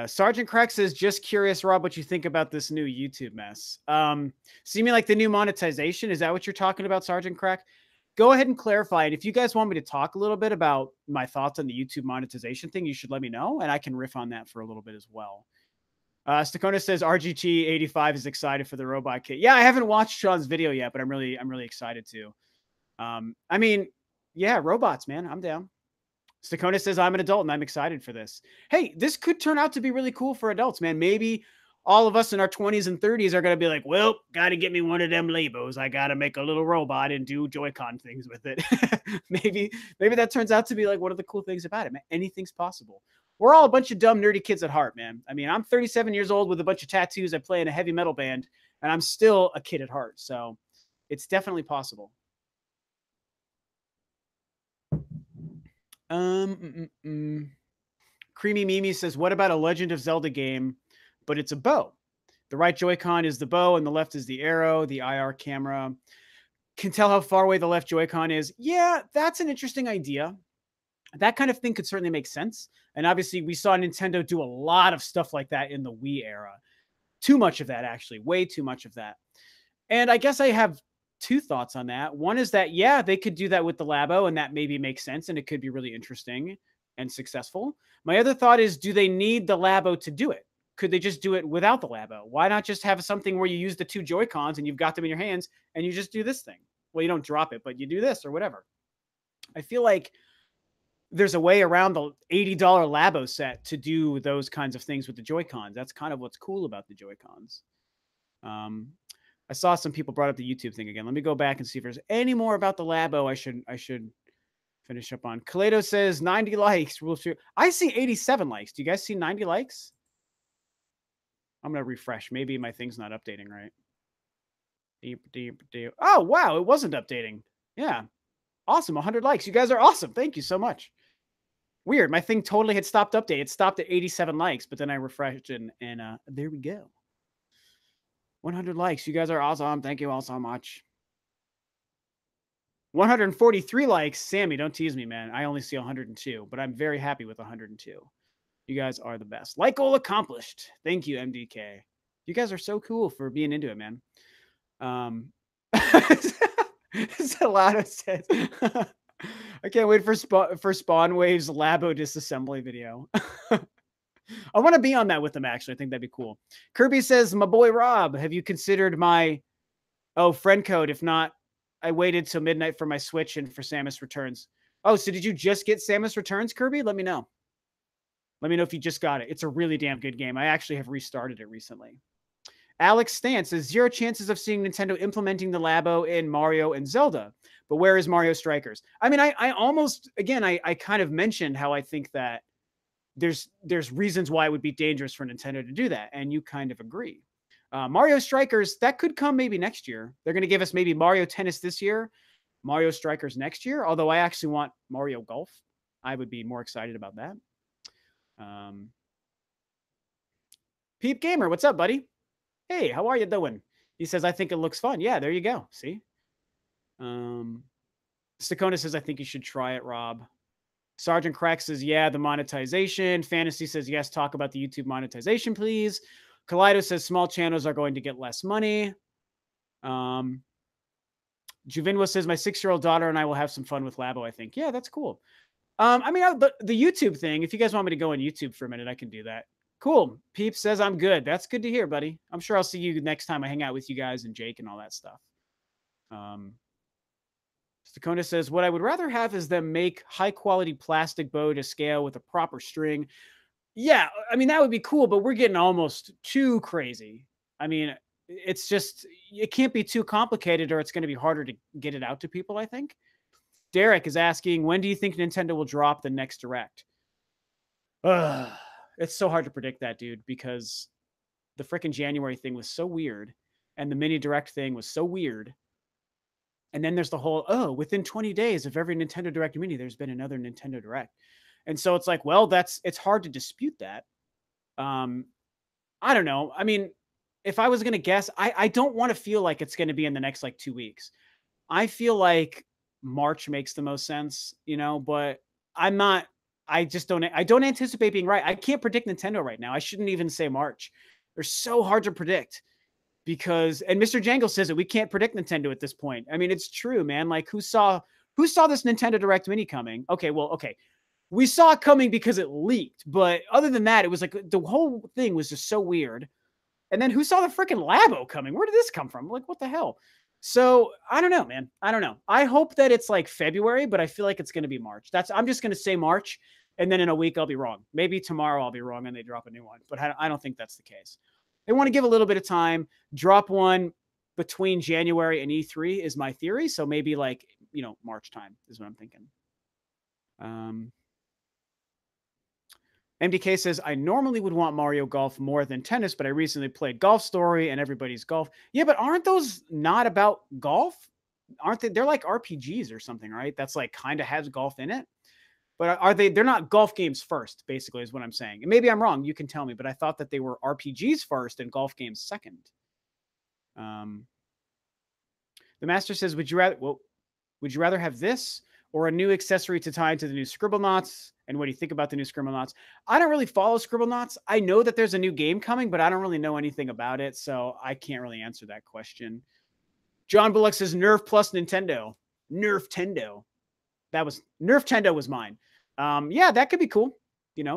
Sergeant Crack says, just curious, Rob, what you think about this new YouTube mess. So you mean like the new monetization? Is that what you're talking about, Sergeant Crack? Go ahead and clarify it. If you guys want me to talk a little bit about my thoughts on the YouTube monetization thing, you should let me know, and I can riff on that for a little bit as well. Stakona says RGT 85 is excited for the robot kit. Yeah, I haven't watched Sean's video yet, but I'm really excited to. I mean, yeah, robots, man. I'm down. Stakona says, I'm an adult and I'm excited for this. Hey, this could turn out to be really cool for adults, man. Maybe all of us in our 20s and 30s are going to be like, well, got to get me one of them Labos. I got to make a little robot and do Joy-Con things with it. maybe that turns out to be like one of the cool things about it, man. Anything's possible. We're all a bunch of dumb, nerdy kids at heart, man. I mean, I'm 37 years old with a bunch of tattoos. I play in a heavy metal band, and I'm still a kid at heart. So it's definitely possible. Creamy Mimi says, what about a Legend of Zelda game, but it's a bow? The right Joy-Con is the bow and the left is the arrow. The IR camera can tell how far away the left Joy-Con is. Yeah, that's an interesting idea. That kind of thing could certainly make sense. And obviously, we saw Nintendo do a lot of stuff like that in the Wii era. Too much of that, actually. Way too much of that. And I guess I have two thoughts on that. One is that, yeah, they could do that with the Labo, and that maybe makes sense, and it could be really interesting and successful. My other thought is, do they need the Labo to do it? Could they just do it without the Labo? Why not just have something where you use the two Joy-Cons and you've got them in your hands and you just do this thing? Well, you don't drop it, but you do this or whatever. I feel like there's a way around the $80 Labo set to do those kinds of things with the Joy-Cons. That's kind of what's cool about the Joy-Cons. I saw some people brought up the YouTube thing again. Let me go back and see if there's any more about the Labo I should finish up on. Kaleido says 90 likes. I see 87 likes. Do you guys see 90 likes? I'm going to refresh. Maybe my thing's not updating right. Oh, wow. It wasn't updating. Yeah. Awesome. 100 likes. You guys are awesome. Thank you so much. Weird. My thing totally had stopped update. It stopped at 87 likes, but then I refreshed and there we go. 100 likes. You guys are awesome. Thank you all so much. 143 likes. Sammy, don't tease me, man. I only see 102, but I'm very happy with 102. You guys are the best. Like goal accomplished. Thank you, MDK. You guys are so cool for being into it, man. Solano says, I can't wait for Spawn Wave's Labo disassembly video. I want to be on that with them, actually. I think that'd be cool. Kirby says, my boy Rob, have you considered my friend code? If not, I waited till midnight for my Switch and for Samus Returns. Oh, so did you just get Samus Returns, Kirby? Let me know. Let me know if you just got it. It's a really damn good game. I actually have restarted it recently. Alex Stance says, 0 chances of seeing Nintendo implementing the Labo in Mario and Zelda. But where is Mario Strikers? I mean, I almost, again, I kind of mentioned how I think that there's reasons why it would be dangerous for Nintendo to do that. And you kind of agree. Mario Strikers, that could come maybe next year. They're going to give us maybe Mario Tennis this year, Mario Strikers next year. Although I actually want Mario Golf. I would be more excited about that. Peep Gamer, what's up, buddy? Hey, how are you doing? He says, I think it looks fun. Yeah, there you go. See? Stakona says, I think you should try it, Rob. Sergeant Crack says, yeah, the monetization. Fantasy says, yes, talk about the YouTube monetization, please. Kaleido says, small channels are going to get less money. Juvinwa says, my 6-year-old daughter and I will have some fun with Labo, I think. Yeah, that's cool. I mean, the YouTube thing, if you guys want me to go on YouTube for a minute, I can do that. Cool. Peep says I'm good. That's good to hear, buddy. I'm sure I'll see you next time I hang out with you guys and Jake and all that stuff. Stakona says, what I would rather have is them make high-quality plastic bow to scale with a proper string. Yeah, I mean, that would be cool, but we're getting almost too crazy. I mean, it's just, it can't be too complicated or it's going to be harder to get it out to people, I think. Derek is asking, when do you think Nintendo will drop the next Direct? It's so hard to predict that, dude, because the freaking January thing was so weird and the mini Direct thing was so weird. And then there's the whole, oh, within 20 days of every Nintendo Direct Mini, there's been another Nintendo Direct. And so it's like, well, it's hard to dispute that. I don't know. I mean, if I was going to guess, I don't want to feel like it's going to be in the next like 2 weeks. I feel like March makes the most sense, but I'm not, I don't anticipate being right. I can't predict Nintendo right now. I shouldn't even say March. They're so hard to predict because, and Mr. Jangle says it, we can't predict Nintendo at this point. I mean, it's true, man. Like who saw this Nintendo Direct Mini coming? Okay. We saw it coming because it leaked, but other than that, it was like the whole thing was just so weird. And then who saw the freaking Labo coming? Where did this come from? Like, what the hell? So I don't know, man. I don't know. I hope that it's like February, but I feel like it's going to be March. I'm just going to say March. And then in a week, I'll be wrong. Maybe tomorrow I'll be wrong and they drop a new one, but I don't think that's the case. They want to give a little bit of time, drop one between January and E3 is my theory. So maybe like, March time is what I'm thinking. MDK says, I normally would want Mario Golf more than tennis, but I recently played Golf Story and everybody's golf. Yeah, but aren't those not about golf? Aren't they? They're like RPGs or something, right? That's like kind of has golf in it. But are they? They're not golf games first, basically, is what I'm saying. And maybe I'm wrong. You can tell me. But I thought that they were RPGs first and golf games second. The Master says, would you rather have this or a new accessory to tie into the new Scribblenauts? And what do you think about the new Scribblenauts? I don't really follow Scribblenauts. I know that there's a new game coming, but I don't really know anything about it, so I can't really answer that question. John Bullock says Nerf plus Nintendo. Nerf-tendo. Nerf-tendo was mine. Yeah, that could be cool,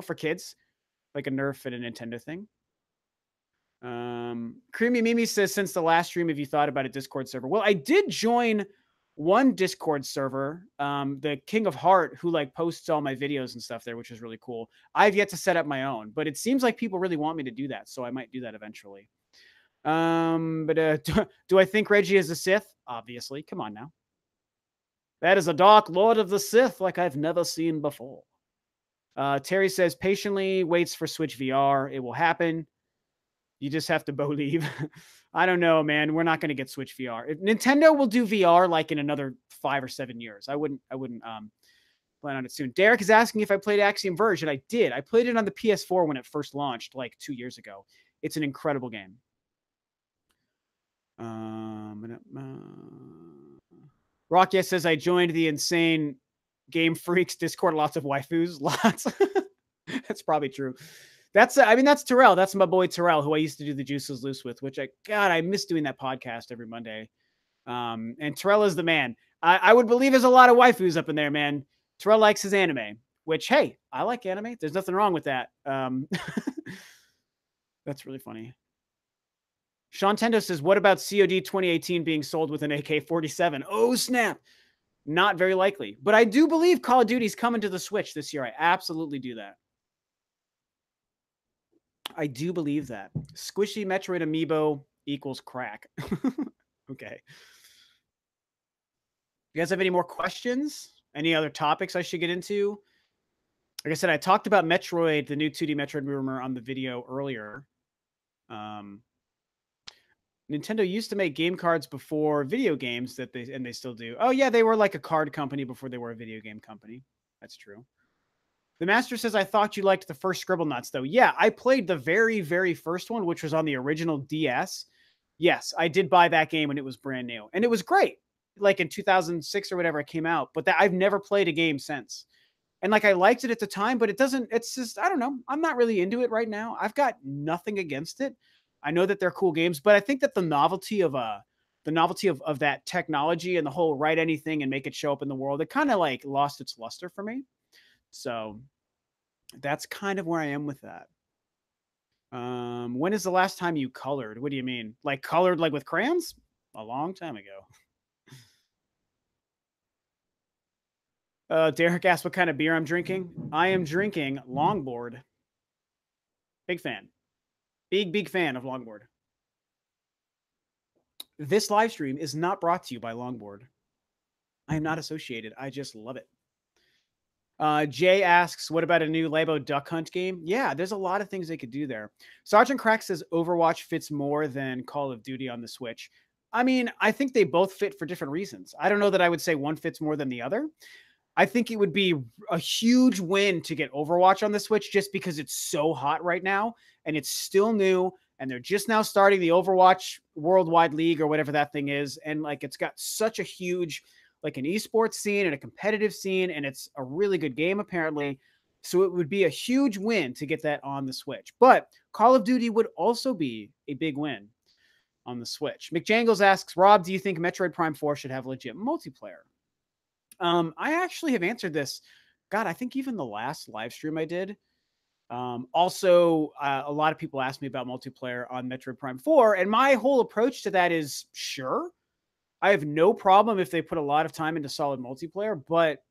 for kids. Like a Nerf and a Nintendo thing. Creamy Mimi says, since the last stream, have you thought about a Discord server? Well, I did join one Discord server, the King of Heart, who like posts all my videos and stuff there, which is really cool. I've yet to set up my own, but it seems like people really want me to do that, so I might do that eventually. But do I think Reggie is a Sith? Obviously. Come on now. That is a Dark Lord of the Sith like I've never seen before. Terry says, patiently waits for Switch VR. It will happen. You just have to believe. I don't know, man. We're not going to get Switch VR. If Nintendo will do VR like in another 5 or 7 years. I wouldn't plan on it soon. Derek is asking if I played Axiom Verge, and I did. I played it on the PS4 when it first launched like 2 years ago. It's an incredible game. Rocky says I joined the insane Game Freaks Discord. Lots of waifus. Lots. That's probably true. That's Terrell. That's my boy Terrell, who I used to do the Juices Loose with, which I miss doing that podcast every Monday. And Terrell is the man. I would believe there's a lot of waifus up in there, man. Terrell likes his anime, which, hey, I like anime. There's nothing wrong with that. That's really funny. Sean Tendo says, what about COD 2018 being sold with an AK-47? Oh, snap. Not very likely. But I do believe Call of Duty's coming to the Switch this year. I absolutely do that. I do believe that. Squishy Metroid amiibo equals crack. Okay. You guys have any more questions? Any other topics I should get into? Like I said, I talked about Metroid, the new 2D Metroid rumor on the video earlier. Nintendo used to make game cards before video games and they still do. Oh yeah, they were like a card company before they were a video game company. That's true. The Master says, I thought you liked the first Scribblenauts, though. Yeah, I played the very, very first one, which was on the original DS. Yes, I did buy that game when it was brand new. And it was great. Like in 2006 or whatever it came out. But I've never played a game since. And like I liked it at the time, but it's just, I don't know. I'm not really into it right now. I've got nothing against it. I know that they're cool games, but I think that the novelty of that technology and the whole write anything and make it show up in the world, it kind of like lost its luster for me. So that's kind of where I am with that. When is the last time you colored? What do you mean? Like colored like with crayons? A long time ago. Derek asked what kind of beer I'm drinking. I am drinking Longboard. Big fan. Big fan of Longboard. This live stream is not brought to you by Longboard. I am not associated. I just love it. Jay asks, what about a new Labo Duck Hunt game? Yeah, there's a lot of things they could do there. Sergeant Crack says Overwatch fits more than Call of Duty on the Switch. I mean, I think they both fit for different reasons. I don't know that I would say one fits more than the other. I think it would be a huge win to get Overwatch on the Switch just because it's so hot right now and it's still new and they're just now starting the Overwatch Worldwide League or whatever that thing is, and like it's got such a huge like an esports scene and a competitive scene, and it's a really good game apparently. So it would be a huge win to get that on the Switch. But Call of Duty would also be a big win on the Switch. McJangles asks, Rob, do you think Metroid Prime 4 should have legit multiplayer? I actually have answered this. God, I think even the last live stream I did. Also, a lot of people ask me about multiplayer on Metroid Prime 4, and my whole approach to that is sure. I have no problem if they put a lot of time into solid multiplayer, but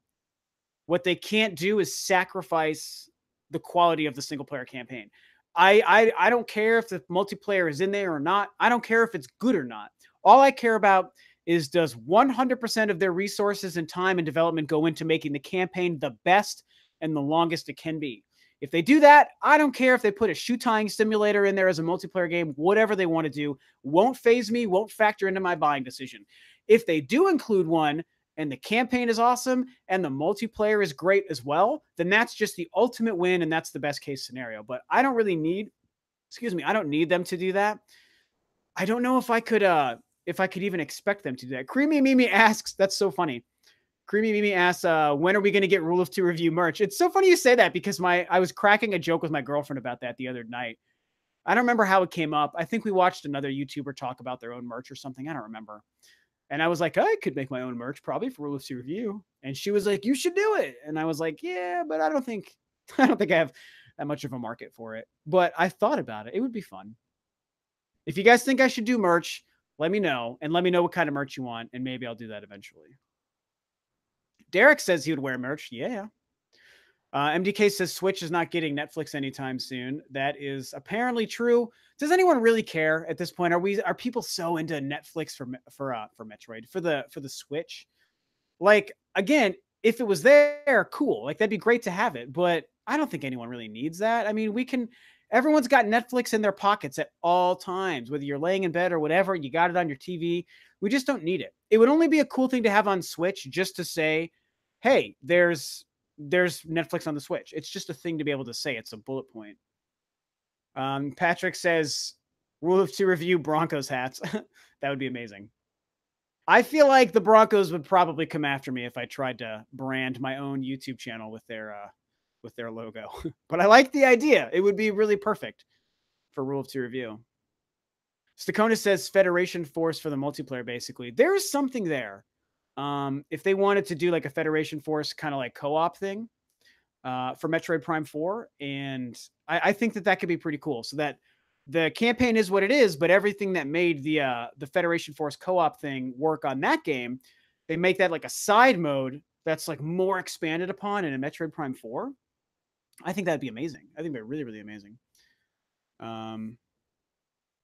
what they can't do is sacrifice the quality of the single player campaign. I don't care if the multiplayer is in there or not. I don't care if it's good or not. All I care about is does 100% of their resources and time and development go into making the campaign the best and the longest it can be. If they do that, I don't care if they put a shoe tying simulator in there as a multiplayer game, whatever they want to do, won't phase me, won't factor into my buying decision. If they do include one and the campaign is awesome and the multiplayer is great as well, then that's just the ultimate win and that's the best case scenario. But I don't really need, I don't need them to do that. I don't know if I could even expect them to do that. Creamy Mimi asks, that's so funny. Creamy Mimi asks, when are we going to get Rule of Two review merch? It's so funny you say that because I was cracking a joke with my girlfriend about that the other night. I don't remember how it came up. I think we watched another YouTuber talk about their own merch or something. I don't remember. And I was like, I could make my own merch probably for Rule of Two review. And she was like, you should do it. And I was like, yeah, but I don't think I have that much of a market for it. But I thought about it. It would be fun. If you guys think I should do merch, let me know. And let me know what kind of merch you want. And maybe I'll do that eventually. Derek says he would wear merch. Yeah. MDK says Switch is not getting Netflix anytime soon. That is apparently true. Does anyone really care at this point? Are people so into Netflix for Metroid for the Switch? Like again, if it was there, cool. Like that'd be great to have it, but I don't think anyone really needs that. I mean, everyone's got Netflix in their pockets at all times, whether you're laying in bed or whatever, you got it on your TV. We just don't need it. It would only be a cool thing to have on Switch just to say, hey, there's Netflix on the Switch. It's just a thing to be able to say. It's a bullet point. Patrick says, Rule of Two review Broncos hats. That would be amazing. I feel like the Broncos would probably come after me if I tried to brand my own YouTube channel with their logo. But I like the idea. It would be really perfect for Rule of Two review. Stakona says Federation Force for the multiplayer, basically. There is something there. If they wanted to do like a Federation Force kind of like co-op thing for Metroid Prime 4, and I think that could be pretty cool. So that the campaign is what it is, but everything that made the Federation Force co-op thing work on that game, they make that like a side mode that's like more expanded upon in a Metroid Prime 4. I think that'd be amazing. I think that'd be really, really amazing.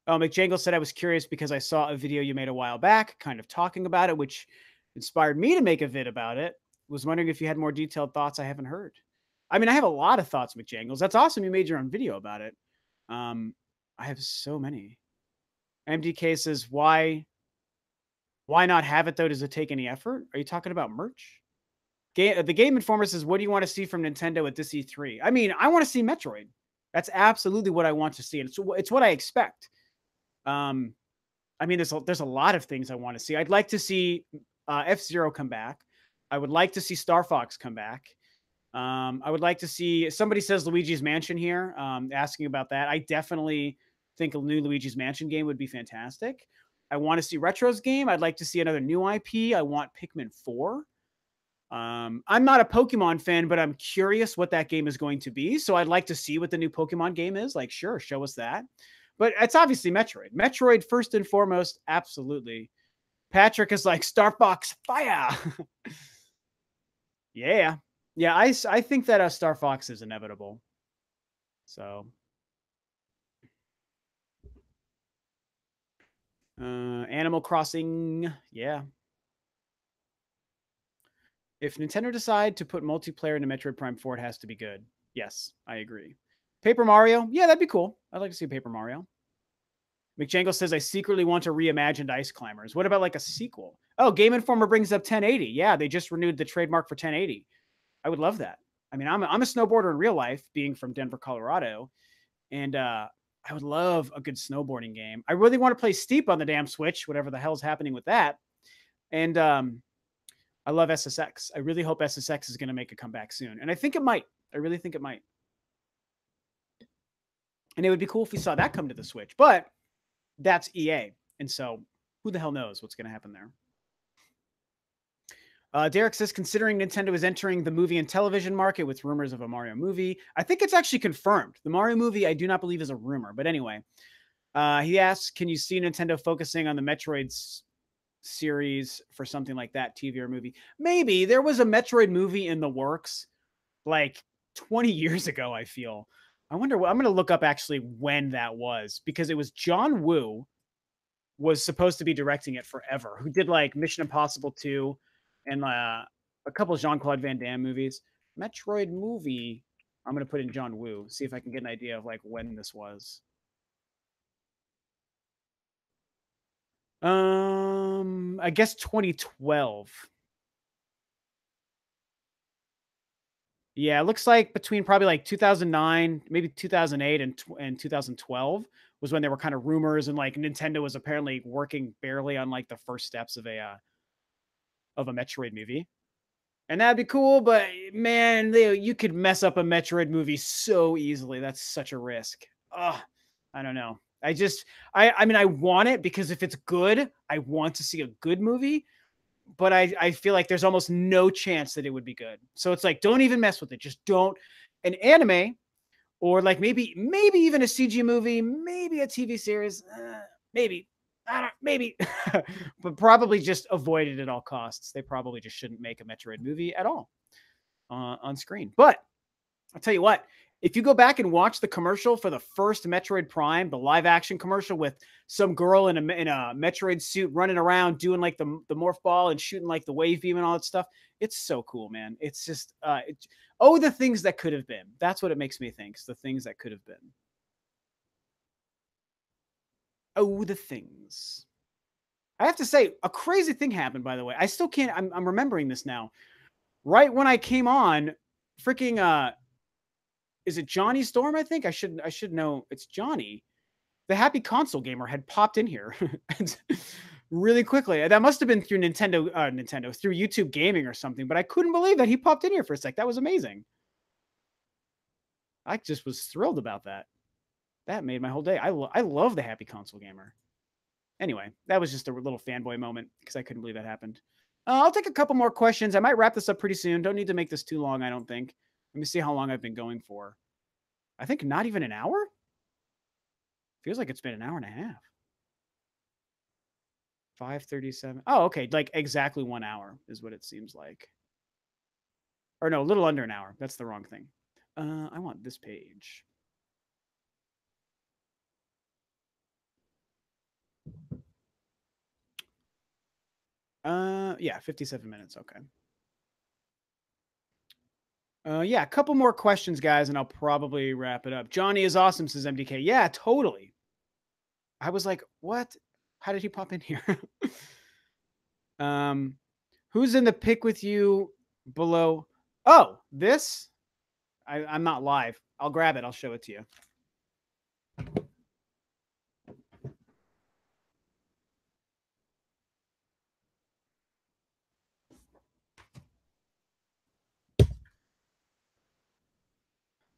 McJangle said, I was curious because I saw a video you made a while back kind of talking about it, which inspired me to make a vid about it. Was wondering if you had more detailed thoughts I haven't heard. I mean, I have a lot of thoughts, McJangles. That's awesome. You made your own video about it. I have so many. MDK says, why not have it though? Does it take any effort? Are you talking about merch? The Game Informer says, what do you want to see from Nintendo at this E3? I mean, I want to see Metroid. That's absolutely what I want to see. And it's what I expect. I mean, there's a lot of things I want to see. I'd like to see F-Zero come back. I would like to see Star Fox come back. I would like to see, somebody says Luigi's Mansion here, asking about that. I definitely think a new Luigi's Mansion game would be fantastic. I want to see Retro's game. I'd like to see another new IP. I want Pikmin 4. I'm not a Pokemon fan, but I'm curious what that game is going to be. So I'd like to see what the new Pokemon game is. Like, sure, show us that. But it's obviously Metroid. Metroid, first and foremost, absolutely. Patrick is like, Star Fox, fire! Yeah. Yeah, I think that Star Fox is inevitable. So... Animal Crossing, yeah. If Nintendo decide to put multiplayer into Metroid Prime 4, it has to be good. Yes, I agree. Paper Mario, yeah, that'd be cool. I'd like to see Paper Mario. McJangle says, I secretly want to reimagined Ice Climbers. What about like a sequel? Oh, Game Informer brings up 1080. Yeah, they just renewed the trademark for 1080. I would love that. I mean, I'm a snowboarder in real life, being from Denver, Colorado. And I would love a good snowboarding game. I really want to play Steep on the damn Switch, whatever the hell's happening with that. And I love SSX. I really hope SSX is going to make a comeback soon. And I think it might. I really think it might. And it would be cool if we saw that come to the Switch. But that's EA. And so who the hell knows what's going to happen there. Derek says, considering Nintendo is entering the movie and television market with rumors of a Mario movie, I think it's actually confirmed. The Mario movie, I do not believe is a rumor. But anyway, he asks, can you see Nintendo focusing on the Metroid series for something like that, TV or movie? Maybe. There was a Metroid movie in the works like 20 years ago, I feel. I wonder what I'm going to look up actually when that was, because it was John Woo was supposed to be directing it forever, who did like Mission Impossible 2 and a couple of Jean-Claude Van Damme movies. Metroid movie. I'm going to put in John Woo, see if I can get an idea of like when this was. I guess 2012. Yeah, it looks like between probably like 2009, maybe 2008 and 2012 was when there were kind of rumors, and like Nintendo was apparently working barely on like the first steps of a Metroid movie. And that'd be cool, but man, you could mess up a Metroid movie so easily. That's such a risk. Oh, I don't know. I mean, I want it because if it's good, I want to see a good movie. But I feel like there's almost no chance that it would be good. So it's like, don't even mess with it. Just don't. An anime, or like maybe even a CG movie, maybe a TV series, maybe. I don't, maybe, but probably just avoid it at all costs. They probably just shouldn't make a Metroid movie at all on screen. But I'll tell you what, if you go back and watch the commercial for the first Metroid Prime, the live action commercial with some girl in a Metroid suit running around doing like the morph ball and shooting like the wave beam and all that stuff, it's so cool, man. It's just, the things that could have been. That's what it makes me think. The things that could have been. Oh, the things. I have to say, a crazy thing happened, by the way. I still can't, I'm remembering this now. Right when I came on, freaking, is it Johnny Storm? I think I should know. It's Johnny. The Happy Console Gamer had popped in here really quickly. That must have been through Nintendo, through YouTube Gaming or something, but I couldn't believe that he popped in here for a sec. That was amazing. I just was thrilled about that. That made my whole day. I love the Happy Console Gamer. Anyway, that was just a little fanboy moment because I couldn't believe that happened. I'll take a couple more questions. I might wrap this up pretty soon. Don't need to make this too long, I don't think. Let me see how long I've been going for. I think not even an hour? Feels like it's been an hour and a half. 5:37. Oh, okay. Like exactly 1 hour is what it seems like. Or no, a little under an hour. That's the wrong thing. I want this page. Yeah, 57 minutes. Okay. Yeah, a couple more questions, guys, and I'll probably wrap it up. Johnny is awesome, says MDK. Yeah, totally. I was like, what? How did he pop in here? Who's in the pic with you below? Oh, this? I'm not live. I'll grab it. I'll show it to you.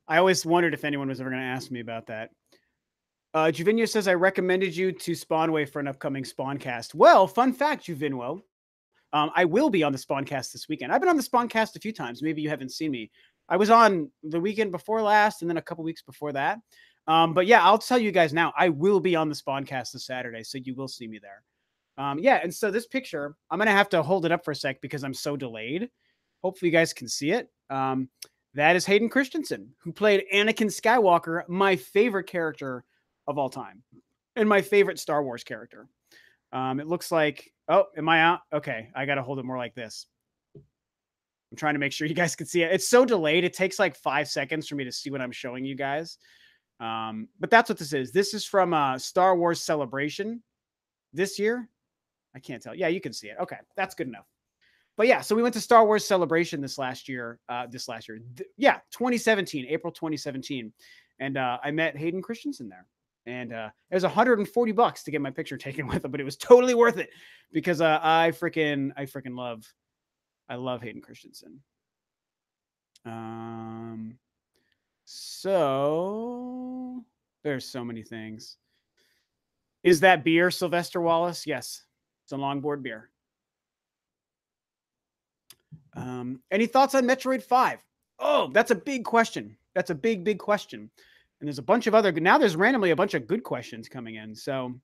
I always wondered if anyone was ever going to ask me about that. Juvinio says, I recommended you to Spawnway for an upcoming Spawncast. Well, fun fact, Juvinio. I will be on the Spawncast this weekend. I've been on the Spawncast a few times. Maybe you haven't seen me. I was on the weekend before last and then a couple weeks before that. But yeah, I'll tell you guys now, I will be on the Spawncast this Saturday, so you will see me there. Yeah, and so this picture, I'm going to have to hold it up for a sec because I'm so delayed. Hopefully you guys can see it. That is Hayden Christensen, who played Anakin Skywalker, my favorite character of all time, and my favorite Star Wars character. It looks like, oh, am I out? Okay, I got to hold it more like this. I'm trying to make sure you guys can see it. It's so delayed. It takes like 5 seconds for me to see what I'm showing you guys. But that's what this is. This is from Star Wars Celebration this year. I can't tell. Yeah, you can see it. Okay, that's good enough. But yeah, so we went to Star Wars Celebration this last year. Yeah, 2017, April 2017, and I met Hayden Christensen there. And it was $140 to get my picture taken with him, but it was totally worth it because I freaking love Hayden Christensen. So there's so many things. Is that beer Sylvester Wallace? Yes, it's a longboard beer. Any thoughts on Metroid 5? Oh, that's a big question. That's a big question. And there's a bunch of other, now there's randomly a bunch of good questions coming in. So,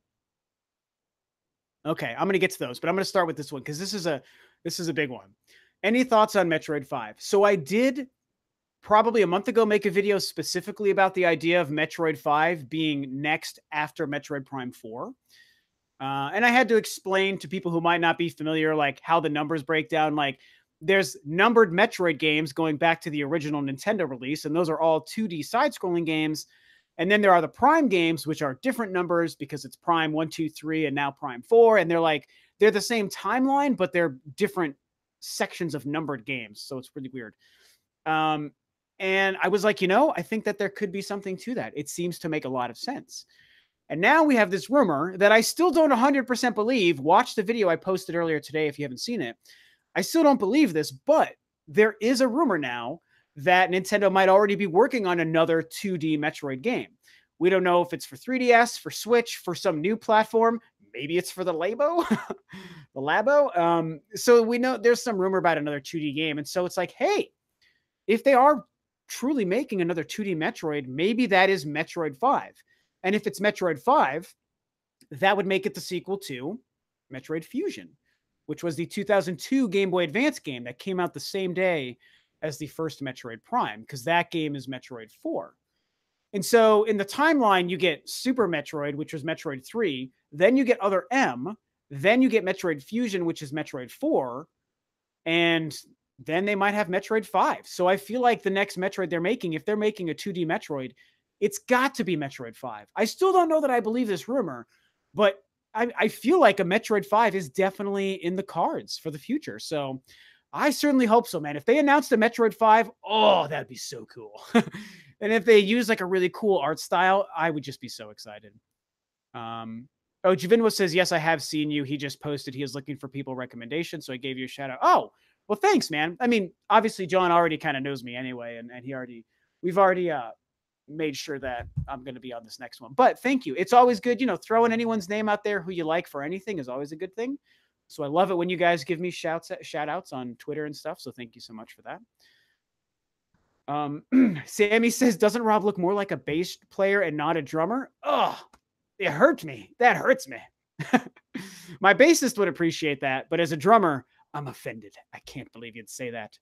okay, I'm going to get to those, but I'm going to start with this one because this is a big one. Any thoughts on Metroid 5? So I did probably a month ago make a video specifically about the idea of Metroid 5 being next after Metroid Prime 4. And I had to explain to people who might not be familiar, like how the numbers break down. Like there's numbered Metroid games going back to the original Nintendo release, and those are all 2D side-scrolling games. And then there are the Prime games, which are different numbers because it's Prime 1, 2, 3, and now Prime 4. And they're the same timeline, but they're different sections of numbered games. So it's really weird. And I was like, I think that there could be something to that. It seems to make a lot of sense. And now we have this rumor that I still don't 100% believe. Watch the video I posted earlier today if you haven't seen it. I still don't believe this, but there is a rumor now that Nintendo might already be working on another 2D Metroid game. We don't know if it's for 3DS, for Switch, for some new platform. Maybe it's for the Labo, the Labo. So we know there's some rumor about another 2D game. And so it's like, hey, if they are truly making another 2D Metroid, maybe that is Metroid 5. And if it's Metroid 5, that would make it the sequel to Metroid Fusion, which was the 2002 Game Boy Advance game that came out the same day as the first Metroid Prime, because that game is Metroid 4. And so in the timeline, you get Super Metroid, which was Metroid 3. Then you get Other M. Then you get Metroid Fusion, which is Metroid 4. And then they might have Metroid 5. So I feel like the next Metroid they're making, if they're making a 2D Metroid, it's got to be Metroid 5. I still don't know that I believe this rumor, but I feel like a Metroid 5 is definitely in the cards for the future. So I certainly hope so, man. If they announced a Metroid 5, oh, that'd be so cool. And if they use like a really cool art style, I would just be so excited. Oh, Javinwo says, yes, I have seen you. He just posted he is looking for people recommendations, so I gave you a shout out. Oh, well, thanks, man. I mean, obviously, John already kind of knows me anyway, and we've already made sure that I'm going to be on this next one. But thank you. It's always good, throwing anyone's name out there who you like for anything is always a good thing. So I love it when you guys give me shout outs on Twitter and stuff. So thank you so much for that. Sammy says, doesn't Rob look more like a bass player and not a drummer? Oh, it hurt me. That hurts me. My bassist would appreciate that, but as a drummer, I'm offended. I can't believe you'd say that.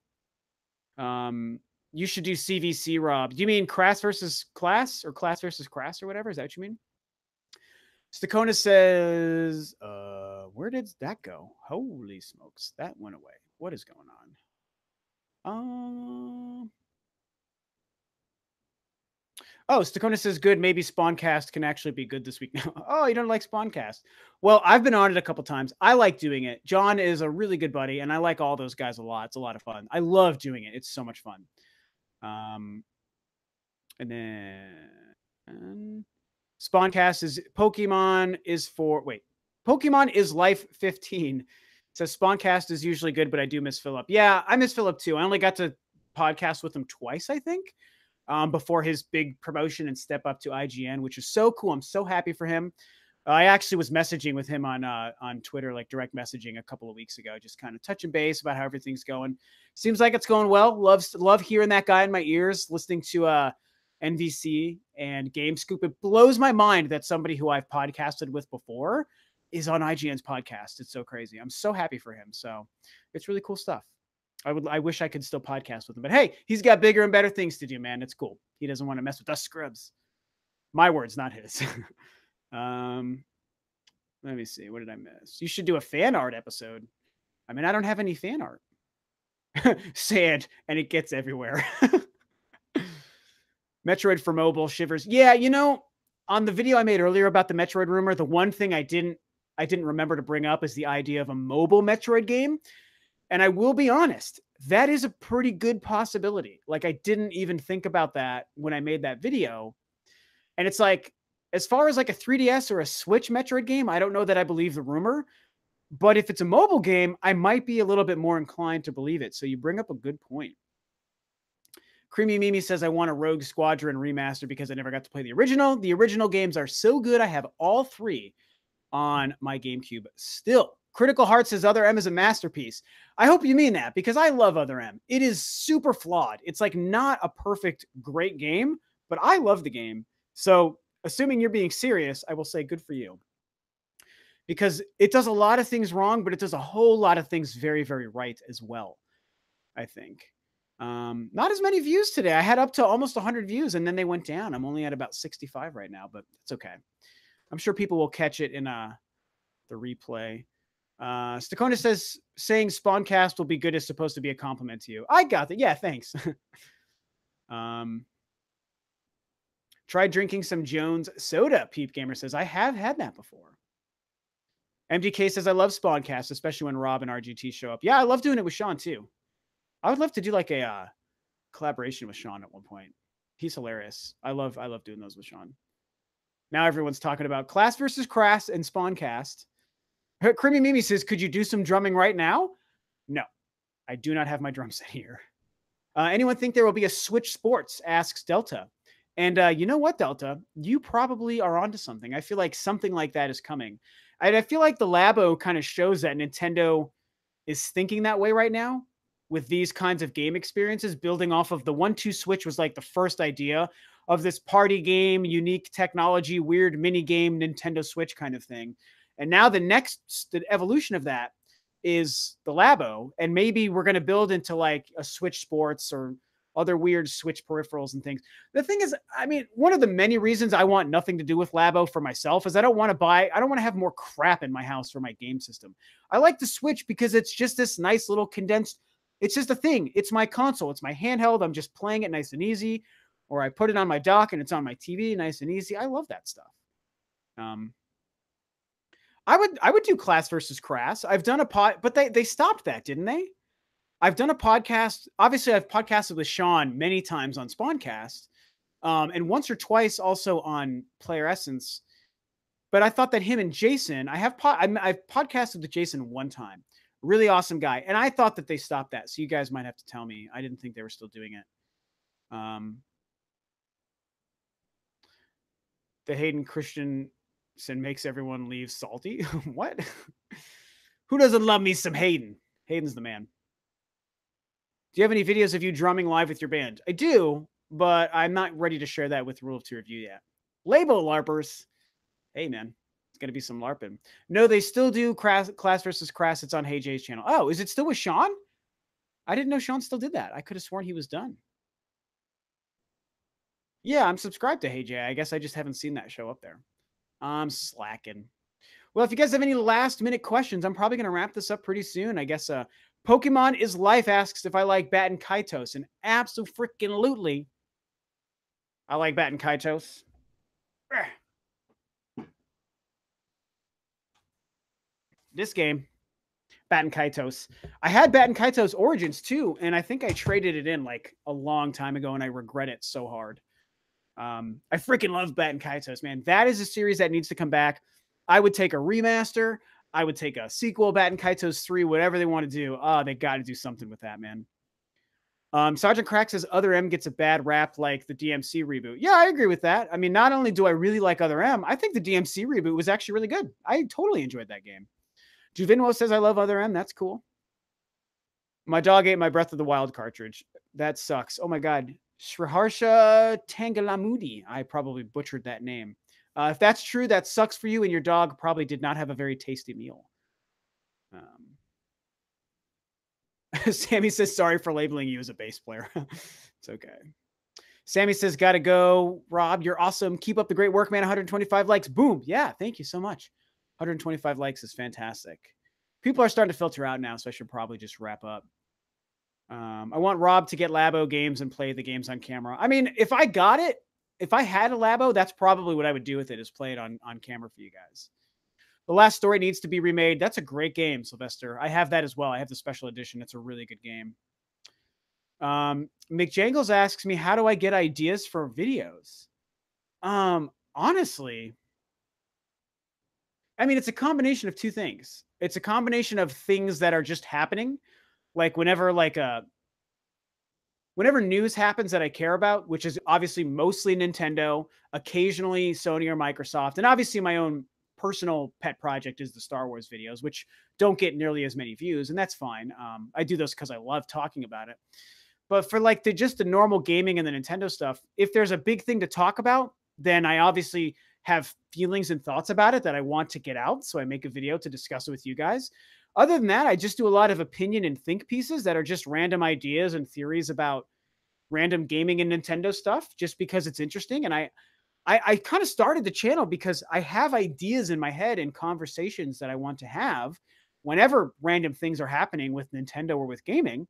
You should do CVC, Rob. Do you mean Crass versus Class or Class versus Crass or whatever? Is that what you mean? Stakona says, where did that go? Holy smokes. That went away. What is going on? Oh, Stakona says, good. Maybe Spawncast can actually be good this week. Oh, you don't like Spawncast? Well, I've been on it a couple times. I like doing it. John is a really good buddy, and I like all those guys a lot. It's a lot of fun. I love doing it. It's so much fun. And then Spawncast is Pokemon is Life 15. It says Spawncast is usually good, but I do miss Philip. Yeah, I miss Philip too. I only got to podcast with him twice, I think. Before his big promotion and step up to IGN, which is so cool. I'm so happy for him. I actually was messaging with him on Twitter, like direct messaging a couple of weeks ago, just kind of touching base about how everything's going. Seems like it's going well. Love hearing that guy in my ears, listening to NVC and Game Scoop. It blows my mind that somebody who I've podcasted with before is on IGN's podcast. It's so crazy. I'm so happy for him. So it's really cool stuff. I wish I could still podcast with him, but hey, he's got bigger and better things to do, man. It's cool. He doesn't want to mess with us scrubs. My words, not his. Let me see. What did I miss? You should do a fan art episode. I mean, I don't have any fan art. Sand, and it gets everywhere. Metroid for mobile, shivers. Yeah, you know, on the video I made earlier about the Metroid rumor, the one thing I didn't remember to bring up is the idea of a mobile Metroid game. And I will be honest, that is a pretty good possibility. Like, I didn't even think about that when I made that video. And it's like, as far as like a 3DS or a Switch Metroid game, I don't know that I believe the rumor. But if it's a mobile game, I might be a little bit more inclined to believe it. So you bring up a good point. Creamy Mimi says, I want a Rogue Squadron remaster because I never got to play the original. The original games are so good. I have all three on my GameCube still. Critical Heart says, Other M is a masterpiece. I hope you mean that because I love Other M. It is super flawed. It's like not a perfect, great game, but I love the game. So assuming you're being serious, I will say good for you. Because it does a lot of things wrong, but it does a whole lot of things very, very right as well, I think. Not as many views today. I had up to almost 100 views, and then they went down. I'm only at about 65 right now, but it's okay. I'm sure people will catch it in the replay. Stakona says, saying Spawncast will be good is supposed to be a compliment to you. I got that. Yeah, thanks. Try drinking some Jones soda, Peep Gamer says. I have had that before. MDK says, I love Spawncast, especially when Rob and RGT show up. Yeah, I love doing it with Sean, too. I would love to do like a collaboration with Sean at one point. He's hilarious. I love doing those with Sean. Now everyone's talking about Class versus Crass and Spawncast. Creamy Mimi says, could you do some drumming right now? No, I do not have my drum set here. Anyone think there will be a Switch Sports? Asks Delta. And you know what, Delta? You probably are onto something. I feel like something like that is coming. I feel like the Labo kind of shows that Nintendo is thinking that way right now with these kinds of game experiences, building off of the 1-2 Switch was like the first idea of this party game, unique technology, weird mini game, Nintendo Switch kind of thing. And now the evolution of that is the Labo. And maybe we're going to build into like a Switch Sports or other weird Switch peripherals and things. The thing is, I mean, one of the many reasons I want nothing to do with Labo for myself is I don't want to have more crap in my house for my game system. I like the Switch because it's just this nice little condensed, it's just a thing. It's my console. It's my handheld. I'm just playing it nice and easy. Or I put it on my dock and it's on my TV, nice and easy. I love that stuff. I would do Class versus Crass. I've done a pod, but they stopped that, didn't they? I've done a podcast. Obviously, I've podcasted with Sean many times on Spawncast, and once or twice also on Player Essence. But I thought that him and Jason, I've podcasted with Jason one time. Really awesome guy. And I thought that they stopped that. So you guys might have to tell me. I didn't think they were still doing it. The Hayden Christensen makes everyone leave salty. What? Who doesn't love me some Hayden? Hayden's the man. Do you have any videos of you drumming live with your band? I do, but I'm not ready to share that with Rule of Two Review yet. Labo LARPers. Hey, man. It's going to be some LARPing. No, they still do Class versus Crass. It's on Hey Jay's channel. Oh, is it still with Sean? I didn't know Sean still did that. I could have sworn he was done. Yeah, I'm subscribed to Hey Jay. I guess I just haven't seen that show up there. I'm slacking. Well, if you guys have any last minute questions, I'm probably going to wrap this up pretty soon. I guess Pokemon is Life asks if I like Bat and Kaitos, and absolutely, I like Bat and Kaitos. This game, Bat and Kaitos. I had Bat and Kaitos Origins too, and I think I traded it in like a long time ago, and I regret it so hard. I freaking love Bat and Kaitos, man. That is a series that needs to come back. I would take a remaster. I would take a sequel, Bat and Kaitos 3, whatever they want to do. They got to do something with that, man. Sergeant Crack says Other M gets a bad rap like the DMC reboot. Yeah, I agree with that. I mean, not only do I really like Other M, I think the DMC reboot was actually really good. I totally enjoyed that game. Juvinwo says I love Other M. That's cool. My dog ate my Breath of the Wild cartridge. That sucks. Oh my God. Sriharsha Tangalamudi. I probably butchered that name. If that's true, that sucks for you, and your dog probably did not have a very tasty meal. Sammy says, sorry for labeling you as a bass player. It's okay. Sammy says, gotta go. Rob, you're awesome. Keep up the great work, man. 125 likes. Boom. Yeah, thank you so much. 125 likes is fantastic. People are starting to filter out now, so I should probably just wrap up. I want Rob to get Labo games and play the games on camera. I mean, if I got it, if I had a Labo, that's probably what I would do with it, is play it on camera for you guys. The Last Story needs to be remade. That's a great game, Sylvester. I have that as well. I have the special edition. It's a really good game. McJangles asks me, how do I get ideas for videos? Honestly, I mean, it's a combination of two things. It's a combination of things that are just happening, like whenever news happens that I care about, which is obviously mostly Nintendo, occasionally Sony or Microsoft, and obviously my own personal pet project is the Star Wars videos, which don't get nearly as many views, and that's fine. I do those because I love talking about it. But for like just the normal gaming and the Nintendo stuff, if there's a big thing to talk about, then I obviously have feelings and thoughts about it that I want to get out. So I make a video to discuss it with you guys. Other than that, I just do a lot of opinion and think pieces that are just random ideas and theories about random gaming and Nintendo stuff, just because it's interesting. And I kind of started the channel because I have ideas in my head and conversations that I want to have whenever random things are happening with Nintendo or with gaming.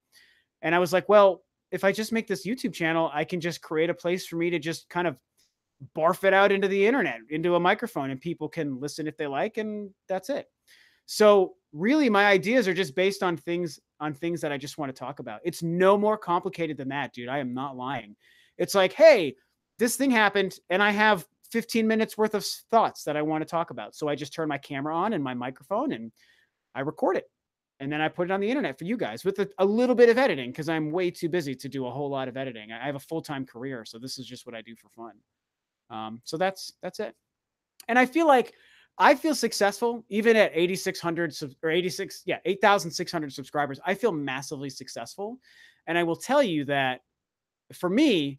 And I was like, well, if I just make this YouTube channel, I can just create a place for me to just kind of barf it out into the internet, into a microphone, and people can listen if they like, and that's it. So really my ideas are just based on things that I just want to talk about. It's no more complicated than that, dude. I am not lying. It's like, hey, this thing happened and I have 15 minutes worth of thoughts that I want to talk about. So I just turn my camera on and my microphone and I record it. And then I put it on the internet for you guys with a little bit of editing, because I'm way too busy to do a whole lot of editing. I have a full-time career, so this is just what I do for fun. So that's it. And I feel successful even at 8,600 or 8,600 subscribers. I feel massively successful. And I will tell you that for me,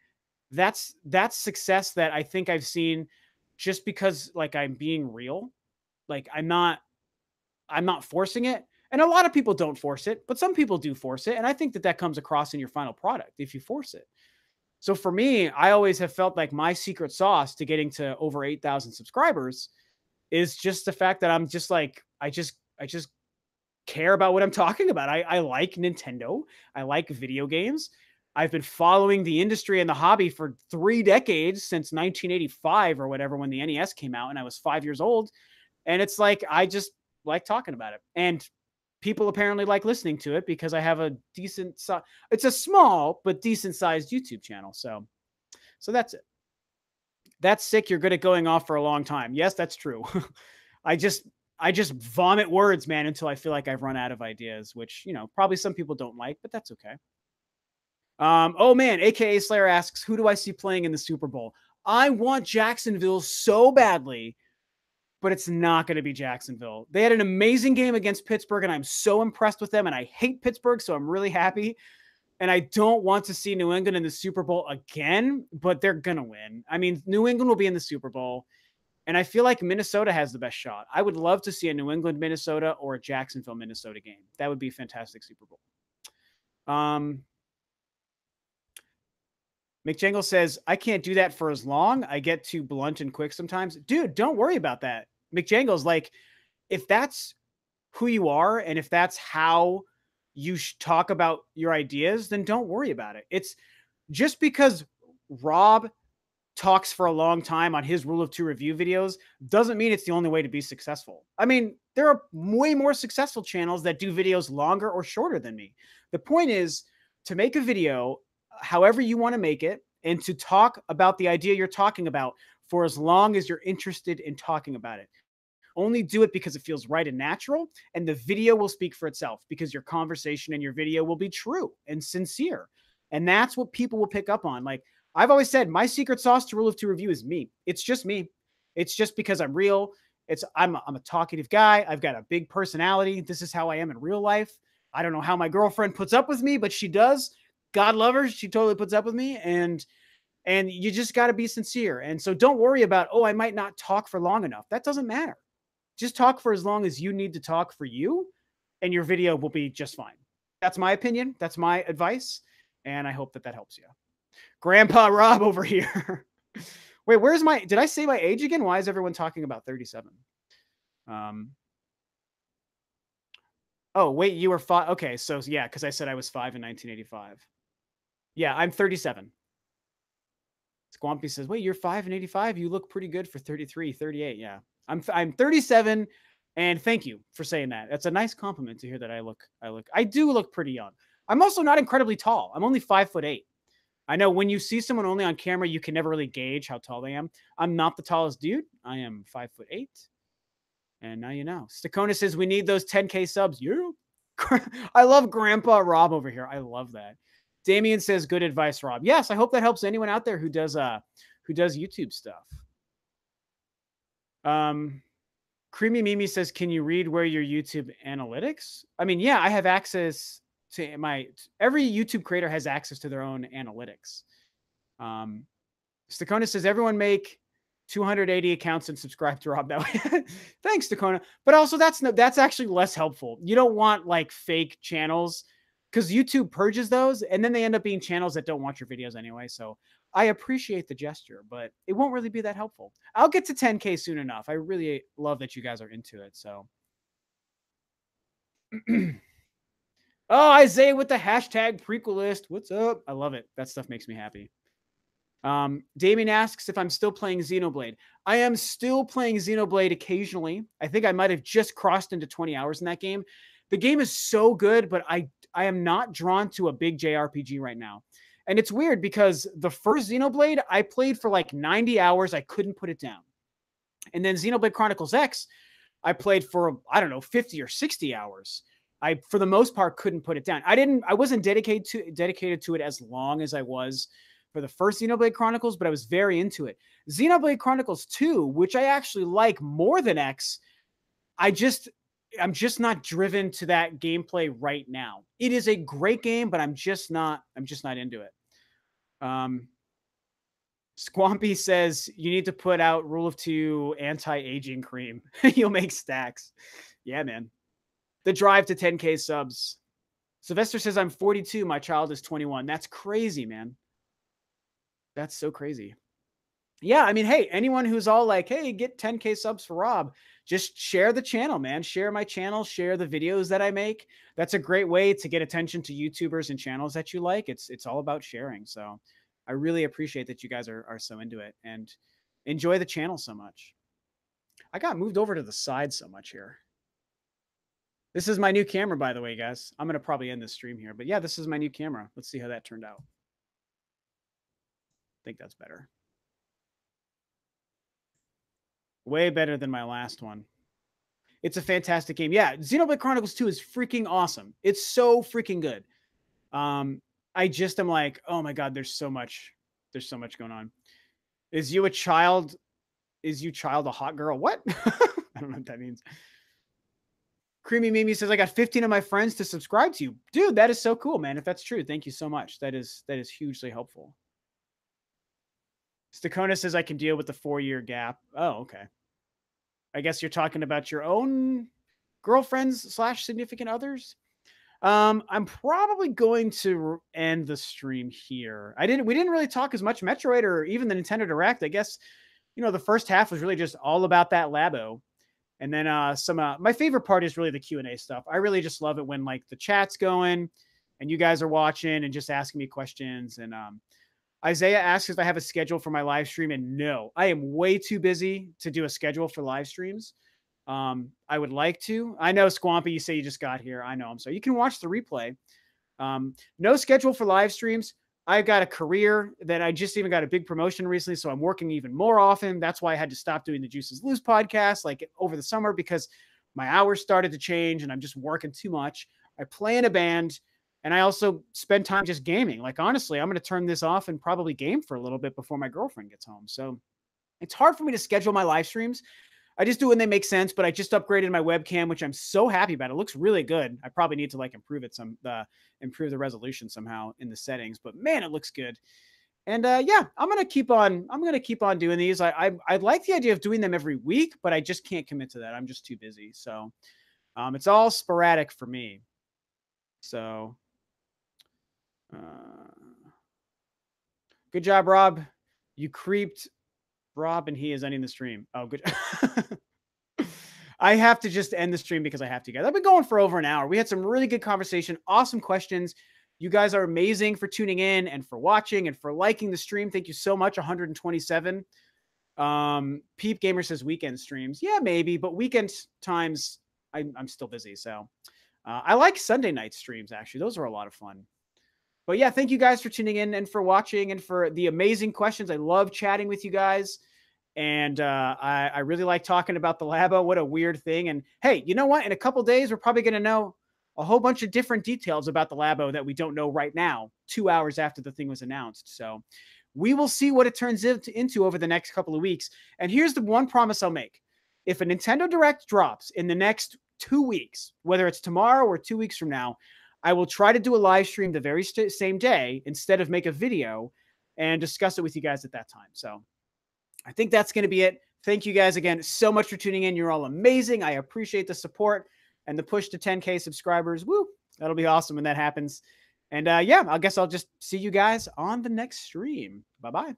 that's success that I think I've seen just because like I'm being real. Like I'm not forcing it. And a lot of people don't force it, but some people do force it. And I think that comes across in your final product if you force it. So for me, I always have felt like my secret sauce to getting to over 8,000 subscribers is just the fact that I'm just like, I just care about what I'm talking about. I like Nintendo. I like video games. I've been following the industry and the hobby for 3 decades, since 1985 or whatever, when the NES came out and I was 5 years old. And it's like, I just like talking about it. And people apparently like listening to it because I have a decent, it's a small but decent sized YouTube channel. So that's it. That's sick. You're good at going off for a long time. Yes, that's true. I just vomit words, man, until I feel like I've run out of ideas, which, probably some people don't like, but that's okay. Oh man, AKA Slayer asks, who do I see playing in the Super Bowl? I want Jacksonville so badly, but it's not going to be Jacksonville. They had an amazing game against Pittsburgh, and I'm so impressed with them, and I hate Pittsburgh, so I'm really happy. And I don't want to see New England in the Super Bowl again, but they're going to win. I mean, New England will be in the Super Bowl, and I feel like Minnesota has the best shot. I would love to see a New England, Minnesota, or a Jacksonville, Minnesota game. That would be a fantastic Super Bowl. McJangle says, I can't do that for as long. I get too blunt and quick sometimes. Dude, don't worry about that. McJangle's like, if that's who you are and if that's how you talk about your ideas, then don't worry about it. It's just because Rob talks for a long time on his Rule of Two review videos doesn't mean it's the only way to be successful. I mean, there are way more successful channels that do videos longer or shorter than me. The point is to make a video however you want to make it, and to talk about the idea you're talking about for as long as you're interested in talking about it. Only do it because it feels right and natural, and the video will speak for itself because your conversation and your video will be true and sincere. And that's what people will pick up on. Like I've always said, my secret sauce to Rule of Two review is me. It's just me. It's just because I'm real. I'm a talkative guy. I've got a big personality. This is how I am in real life. I don't know how my girlfriend puts up with me, but she does. God love her. She totally puts up with me. And you just got to be sincere. And so don't worry about, I might not talk for long enough. That doesn't matter. Just talk for as long as you need to talk for you, and your video will be just fine. That's my opinion. That's my advice. And I hope that helps you. Grandpa Rob over here. Wait, did I say my age again? Why is everyone talking about 37? Oh, wait, you were 5. Okay, so yeah, because I said I was 5 in 1985. Yeah, I'm 37. Squampy says, "Wait, you're 5 and 85? You look pretty good for 33, 38." Yeah. I'm 37, and thank you for saying that. That's a nice compliment to hear that I do look pretty young. I'm also not incredibly tall. I'm only 5'8". I know when you see someone only on camera, you can never really gauge how tall they am. I'm not the tallest dude. I am 5'8". And now you know. Stakona says we need those 10K subs. Yeah. I love Grandpa Rob over here. I love that. Damien says good advice, Rob. Yes, I hope that helps anyone out there who does YouTube stuff. Creamy Mimi says, can you read where your YouTube analytics? I mean, yeah, I have access to every YouTube creator has access to their own analytics. Stakona says everyone make 280 accounts and subscribe to Rob that way. Thanks, Stakona. But also that's actually less helpful. You don't want like fake channels because YouTube purges those and then they end up being channels that don't want your videos anyway. So I appreciate the gesture, but it won't really be that helpful. I'll get to 10K soon enough. I really love that you guys are into it. So oh, Isaiah with the hashtag prequel list. What's up? I love it. That stuff makes me happy. Damien asks if I'm still playing Xenoblade. I am still playing Xenoblade occasionally. I think I might have just crossed into 20 hours in that game. The game is so good, but I am not drawn to a big JRPG right now. And it's weird because the first Xenoblade I played for like 90 hours. I couldn't put it down. And then Xenoblade Chronicles X, I played for, I don't know, 50 or 60 hours. I, for the most part, couldn't put it down. I wasn't dedicated to it as long as I was for the first Xenoblade Chronicles, but I was very into it. Xenoblade Chronicles 2, which I actually like more than X, I'm just not driven to that gameplay right now. It is a great game, but I'm just not into it. Squampy says you need to put out Rule of Two anti-aging cream. You'll make stacks. Yeah, man. The drive to 10K subs. Sylvester says I'm 42. My child is 21. That's crazy, man. That's so crazy. Yeah, I mean, hey, anyone who's all like, hey, get 10K subs for Rob, just share the channel, man. Share my channel, share the videos that I make. That's a great way to get attention to YouTubers and channels that you like. It's all about sharing. So I really appreciate that you guys are so into it and enjoy the channel so much. I got moved over to the side so much here. This is my new camera, by the way, guys. I'm going to probably end this stream here. But yeah, this is my new camera. Let's see how that turned out. I think that's better. Way better than my last one. It's a fantastic game. Yeah, Xenoblade Chronicles 2 is freaking awesome. It's so freaking good. I just am like, oh my God, there's so much going on. Is you child a hot girl? What? I don't know what that means. Creamy Mimi says, I got 15 of my friends to subscribe to you. Dude, that is so cool, man. If that's true, thank you so much. That is hugely helpful. Stakona says I can deal with the 4-year gap. Oh, okay. I guess you're talking about your own girlfriends / significant others. I'm probably going to end the stream here. We didn't really talk as much Metroid or even the Nintendo Direct. I guess, the first half was really just all about that Labo. And then my favorite part is really the Q&A stuff. I really just love it when like the chat's going and you guys are watching and just asking me questions. And Isaiah asks if I have a schedule for my live stream, and no, I am way too busy to do a schedule for live streams. I would like to. I know, Squampy, you say you just got here. I know. I'm sorry. You can watch the replay. No schedule for live streams. I've got a career that I just even got a big promotion recently, so I'm working even more often. That's why I had to stop doing the Juices Loose podcast like over the summer because my hours started to change and I'm just working too much. I play in a band and I also spend time just gaming. Like, honestly, I'm going to turn this off and probably game for a little bit before my girlfriend gets home. So it's hard for me to schedule my live streams. I just do when they make sense, but I just upgraded my webcam, which I'm so happy about. It looks really good. I probably need to like improve the resolution somehow in the settings, but man, it looks good. And yeah, I'm gonna keep on doing these. I like the idea of doing them every week, but I just can't commit to that. I'm just too busy. So it's all sporadic for me. So good job, Rob. You creeped Rob, and he is ending the stream. Oh, good. I have to just end the stream because I have to, guys. I've been going for over an hour. We had some really good conversation, awesome questions. You guys are amazing for tuning in and for watching and for liking the stream. Thank you so much. 127. Peep Gamer says weekend streams. Yeah, maybe, but weekend times I'm still busy. So I like Sunday night streams, actually. Those are a lot of fun. But yeah, thank you guys for tuning in and for watching and for the amazing questions. I love chatting with you guys. And I really like talking about the Labo. What a weird thing. And hey, you know what? In a couple days, we're probably going to know a whole bunch of different details about the Labo that we don't know right now, 2 hours after the thing was announced. So we will see what it turns into over the next couple of weeks. And here's the one promise I'll make. If a Nintendo Direct drops in the next 2 weeks, whether it's tomorrow or 2 weeks from now, I will try to do a live stream the very same day instead of make a video and discuss it with you guys at that time. So I think that's going to be it. Thank you guys again so much for tuning in. You're all amazing. I appreciate the support and the push to 10K subscribers. Woo! That'll be awesome when that happens. And yeah, I guess I'll just see you guys on the next stream. Bye-bye.